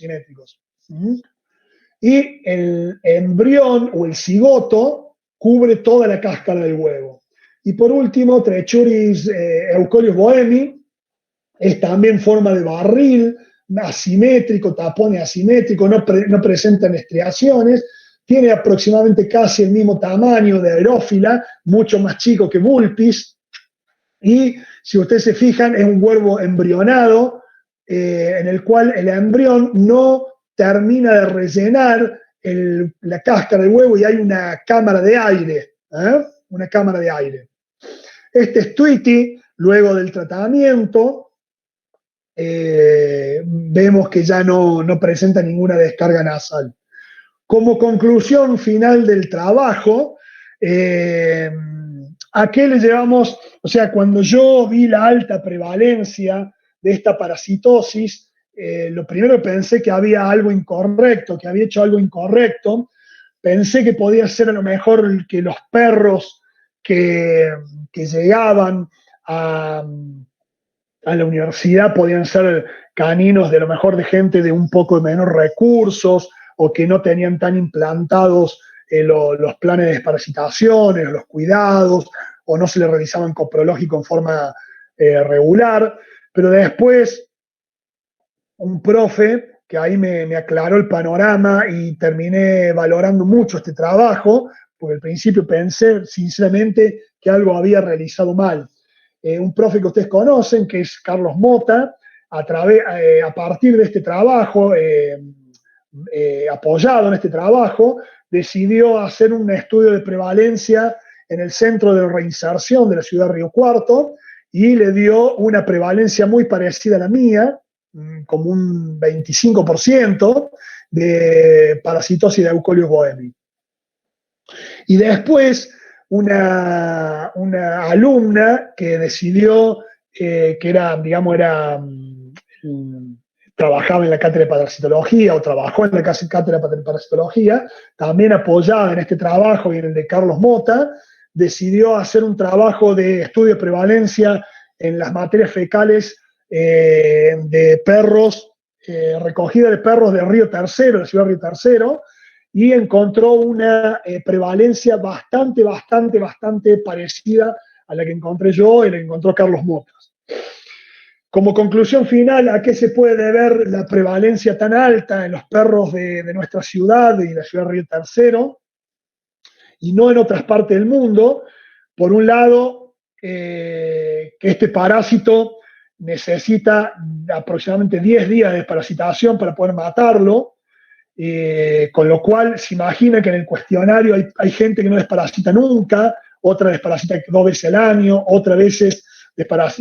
Y el embrión o el cigoto cubre toda la cáscara del huevo. Y por último, Trichuris Eucolius bohemi es también forma de barril, asimétrico, tapones asimétricos, no presentan estriaciones, tiene aproximadamente casi el mismo tamaño de aerófila, mucho más chico que vulpis, y si ustedes se fijan, es un huevo embrionado, en el cual el embrión no termina de rellenar la cáscara del huevo y hay una cámara de aire. Una cámara de aire. Este es Tweety, luego del tratamiento, vemos que ya no presenta ninguna descarga nasal. Como conclusión final del trabajo, ¿a qué le llevamos? O sea, cuando yo vi la alta prevalencia de esta parasitosis, lo primero pensé que había algo incorrecto, que había hecho algo incorrecto. Pensé que podía ser a lo mejor que los perros que llegaban a la universidad podían ser caninos de lo mejor de gente de un poco menos recursos, o que no tenían tan implantados los planes de desparasitación, los cuidados, o no se le realizaban coprológico en forma regular. Pero después un profe que ahí me aclaró el panorama y terminé valorando mucho este trabajo, porque al principio pensé sinceramente que algo había realizado mal. Un profe que ustedes conocen, que es Carlos Mota, a partir de este trabajo, apoyado en este trabajo, decidió hacer un estudio de prevalencia en el Centro de Reinserción de la ciudad de Río Cuarto, y le dio una prevalencia muy parecida a la mía, como un 25% de parasitosis de Eucolius bohemi. Y después una alumna que decidió, que era, digamos, trabajaba en la cátedra de parasitología, o trabajó en la cátedra de parasitología, también apoyada en este trabajo y en el de Carlos Mota, decidió hacer un trabajo de estudio de prevalencia en las materias fecales de perros, recogida de perros de Río Tercero, la ciudad de Río Tercero, y encontró una prevalencia bastante parecida a la que encontré yo y la que encontró Carlos Motas. Como conclusión final, ¿a qué se puede deber la prevalencia tan alta en los perros de nuestra ciudad y la ciudad de Río Tercero, y no en otras partes del mundo? Por un lado, que este parásito necesita aproximadamente 10 días de desparasitación para poder matarlo, con lo cual se imagina que en el cuestionario hay gente que no desparasita nunca, otra desparasita 2 veces al año, otras veces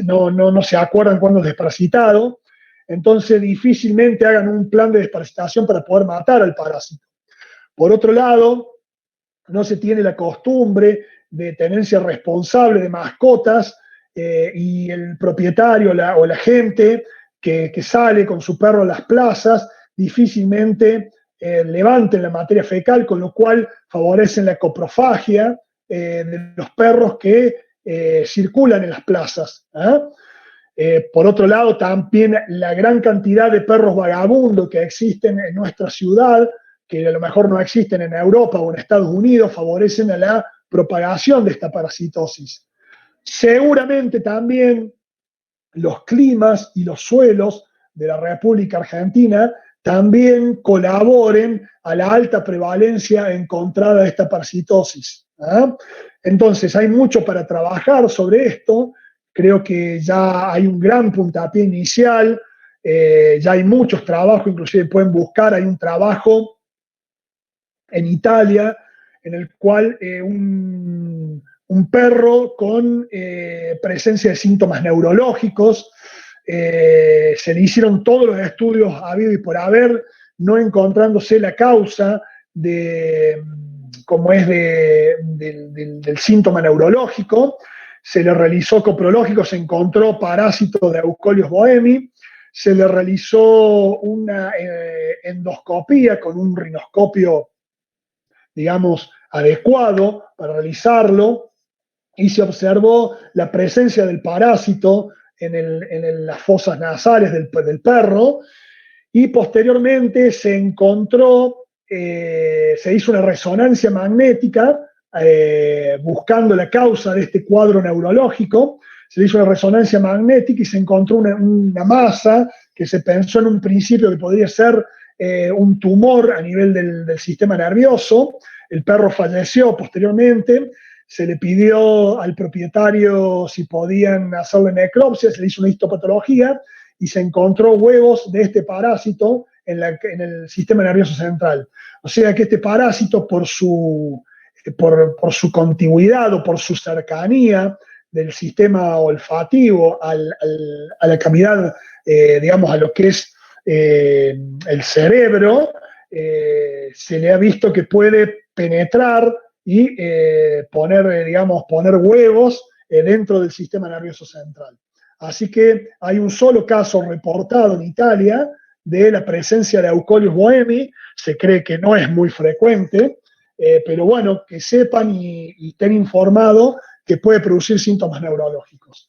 no se acuerdan cuándo es desparasitado. Entonces difícilmente hagan un plan de desparasitación para poder matar al parásito. Por otro lado, no se tiene la costumbre de tenencia responsable de mascotas, y el propietario o la gente que sale con su perro a las plazas difícilmente levanten la materia fecal, con lo cual favorecen la coprofagia de los perros que circulan en las plazas. Por otro lado, también la gran cantidad de perros vagabundos que existen en nuestra ciudad, que a lo mejor no existen en Europa o en Estados Unidos, favorecen a la propagación de esta parasitosis. Seguramente también los climas y los suelos de la República Argentina también colaboren a la alta prevalencia encontrada de esta parasitosis. Entonces, hay mucho para trabajar sobre esto. Creo que ya hay un gran puntapié inicial, ya hay muchos trabajos, inclusive pueden buscar, hay un trabajo en Italia en el cual un perro con presencia de síntomas neurológicos, se le hicieron todos los estudios habidos y por haber, no encontrándose la causa como es del síntoma neurológico. Se le realizó coprológico, se encontró parásito de Euscolios boemi, se le realizó una endoscopía con un rinoscopio, digamos, adecuado para realizarlo, y se observó la presencia del parásito en las fosas nasales del perro, y posteriormente se encontró, se hizo una resonancia magnética buscando la causa de este cuadro neurológico. Se hizo una resonancia magnética y se encontró una masa que se pensó en un principio que podría ser un tumor a nivel del sistema nervioso. El perro falleció posteriormente. Se le pidió al propietario si podían hacerle necropsia, se le hizo una histopatología y se encontró huevos de este parásito en el sistema nervioso central. O sea que este parásito, por su contigüidad o por su cercanía del sistema olfativo a la cavidad, digamos, a lo que es el cerebro, se le ha visto que puede penetrar y poner huevos dentro del sistema nervioso central. Así que hay un solo caso reportado en Italia de la presencia de Euscolios boemi. Se cree que no es muy frecuente, pero bueno, que sepan y estén informados que puede producir síntomas neurológicos.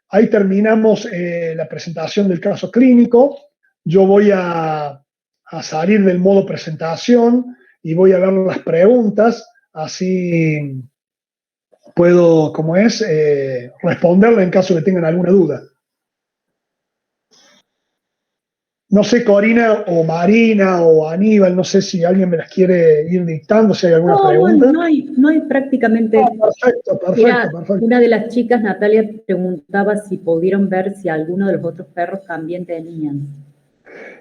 Ahí terminamos la presentación del caso clínico. Yo voy a salir del modo presentación y voy a ver las preguntas, así puedo, responderle en caso de que tengan alguna duda. No sé, Corina o Marina o Aníbal, no sé si alguien me las quiere ir dictando, si hay alguna pregunta. No hay prácticamente. Perfecto. Una de las chicas, Natalia, preguntaba si pudieron ver si alguno de los otros perros también tenían.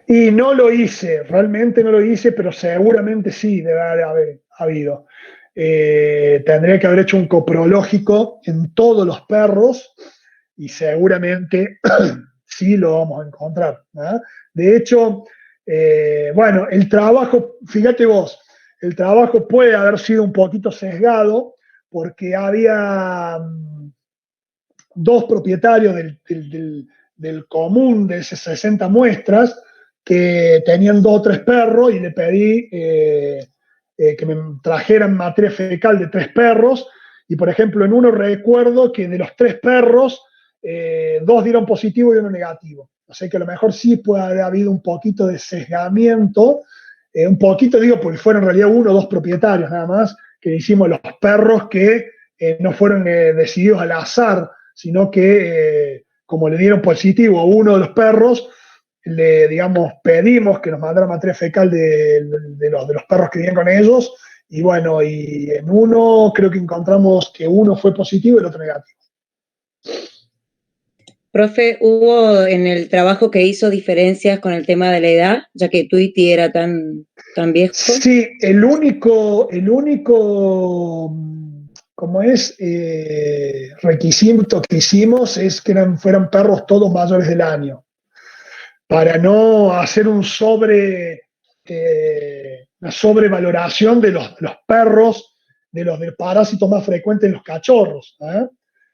Y no lo hice, realmente no lo hice, pero seguramente sí debe haber habido. Tendría que haber hecho un coprológico en todos los perros y seguramente sí lo vamos a encontrar, ¿eh? De hecho, bueno, el trabajo, fíjate vos, el trabajo puede haber sido un poquito sesgado porque había dos propietarios del común de esas 60 muestras que tenían 2 o 3 perros y le pedí que me trajeran materia fecal de 3 perros, y por ejemplo en uno recuerdo que de los 3 perros 2 dieron positivo y uno negativo. O sea que a lo mejor sí puede haber habido un poquito de sesgamiento, un poquito digo porque fueron en realidad 1 o 2 propietarios nada más, que hicimos los perros que no fueron decididos al azar, sino que como le dieron positivo a uno de los perros, le, digamos, pedimos que nos mandara materia fecal de los perros que vivían con ellos, y bueno, y en uno creo que encontramos que uno fue positivo y el otro negativo. Profe, ¿hubo en el trabajo que hizo diferencias con el tema de la edad, ya que Tweety era tan viejo? Sí, el único, como es, requisito que hicimos es que fueran perros todos mayores del año, para no hacer una sobrevaloración de los perros, de los del parásito más frecuente en los cachorros.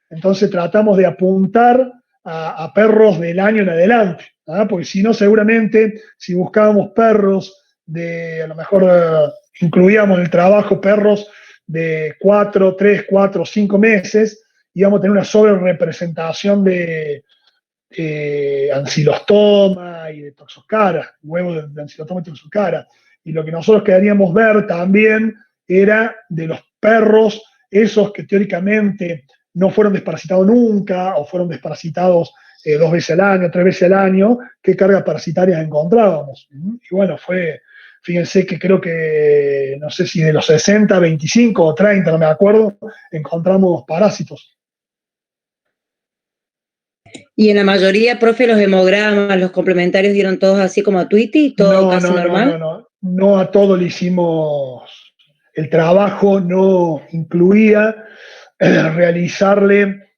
Entonces tratamos de apuntar a perros del año en adelante, porque si no, seguramente, si buscábamos perros a lo mejor incluíamos en el trabajo perros de 3, 4, 5 meses, íbamos a tener una sobre representación de ancilostoma y de toxocara, huevos de ancilostoma y toxocara. Y lo que nosotros queríamos ver también era de los perros, esos que teóricamente no fueron desparasitados nunca o fueron desparasitados 2 veces al año, 3 veces al año, qué cargas parasitarias encontrábamos. Y bueno, fíjense que creo que, no sé si de los 60, 25 o 30, no me acuerdo, encontramos parásitos. Y en la mayoría, profe, los hemogramas, los complementarios dieron todos así como a Tweety, todo casi normal. No a todo le hicimos. El trabajo no incluía realizarle,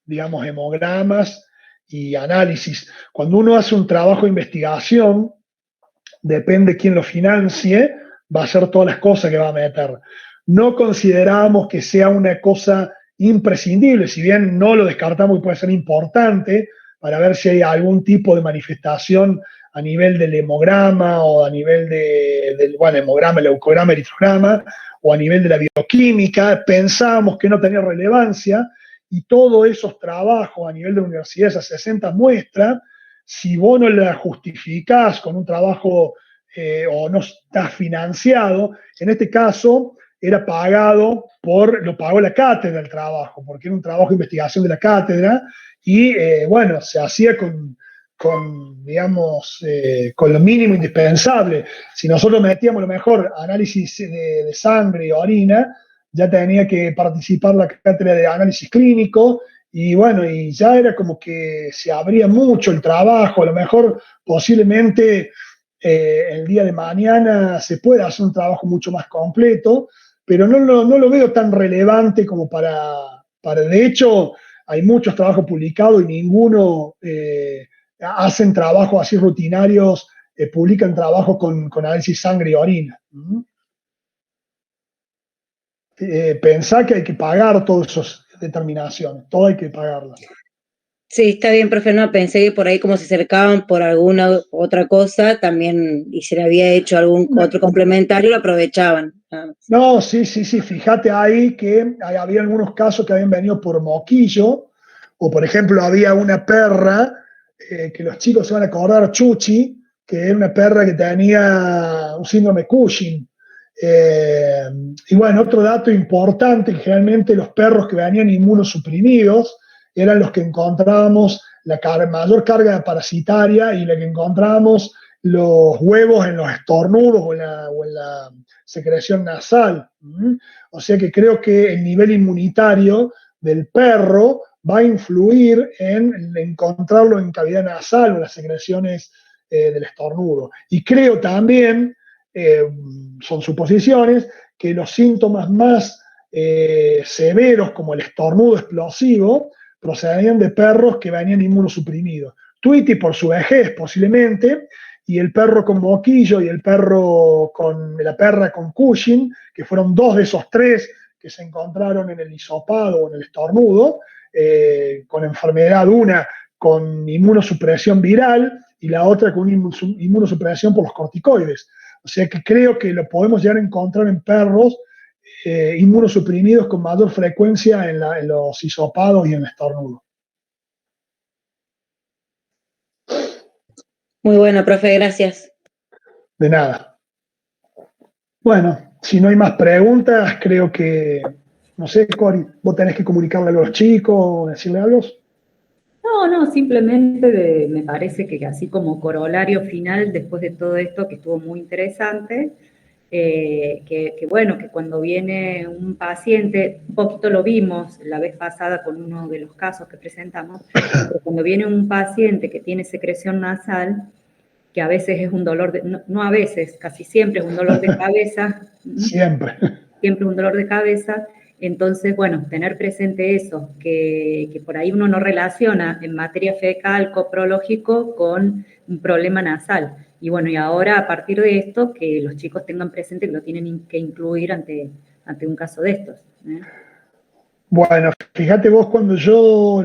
digamos, hemogramas y análisis. Cuando uno hace un trabajo de investigación, depende quién lo financie, va a hacer todas las cosas que va a meter. No consideramos que sea una cosa imprescindible, si bien no lo descartamos y puede ser importante para ver si hay algún tipo de manifestación a nivel del hemograma o a nivel del hemograma, leucograma, eritrograma, o a nivel de la bioquímica. Pensamos que no tenía relevancia, y todos esos trabajos a nivel de la universidad, esas 60 muestras, si vos no la justificás con un trabajo o no está financiado, en este caso era pagado lo pagó la cátedra el trabajo, porque era un trabajo de investigación de la cátedra, y bueno, se hacía digamos, con lo mínimo indispensable. Si nosotros metíamos lo mejor análisis de sangre y orina, ya tenía que participar la cátedra de análisis clínico, y bueno, y ya era como que se abría mucho el trabajo. A lo mejor posiblemente el día de mañana se pueda hacer un trabajo mucho más completo, pero no lo veo tan relevante como de hecho, hay muchos trabajos publicados y ninguno hacen trabajos así rutinarios, publican trabajos con análisis sangre y orina. Pensá que hay que pagar todas esas determinaciones, todo hay que pagarlas. Sí, está bien, profe, no, pensé que por ahí como se acercaban por alguna otra cosa también, y se le había hecho algún otro complementario, lo aprovechaban. No, sí, fíjate ahí que había algunos casos que habían venido por moquillo, o por ejemplo había una perra, que los chicos se van a acordar, Chuchi, que era una perra que tenía un síndrome Cushing. Y bueno, otro dato importante, que generalmente los perros que venían inmunosuprimidos eran los que encontrábamos la mayor carga parasitaria, y la que encontrábamos los huevos en los estornudos o en la secreción nasal. O sea que creo que el nivel inmunitario del perro va a influir en encontrarlo en cavidad nasal o en las secreciones del estornudo. Y creo también, son suposiciones, que los síntomas más severos, como el estornudo explosivo, procedían de perros que venían inmunosuprimidos. Tweety por su vejez posiblemente, y el perro con moquillo y la perra con Cushing, que fueron 2 de esos 3 que se encontraron en el hisopado o en el estornudo, con enfermedad, una con inmunosupresión viral y la otra con inmunosupresión por los corticoides. O sea que creo que lo podemos llegar a encontrar en perros inmunosuprimidos con mayor frecuencia en los hisopados y en el estornudo. Muy bueno, profe, gracias. De nada. Bueno, si no hay más preguntas, creo que No sé, Cori, ¿vos tenés que comunicarle algo a los chicos, decirle algo? No, simplemente me parece que así como corolario final, después de todo esto, que estuvo muy interesante, que bueno, que cuando viene un paciente, un poquito lo vimos la vez pasada con uno de los casos que presentamos, pero cuando viene un paciente que tiene secreción nasal, que a veces es un dolor, no a veces, casi siempre es un dolor de cabeza, Siempre. siempre un dolor de cabeza. Entonces, bueno, tener presente eso, que por ahí uno no relaciona en materia fecal, coprológico, con un problema nasal. Y bueno, y ahora a partir de esto, que los chicos tengan presente que lo tienen que incluir ante un caso de estos. Bueno, fíjate vos, cuando yo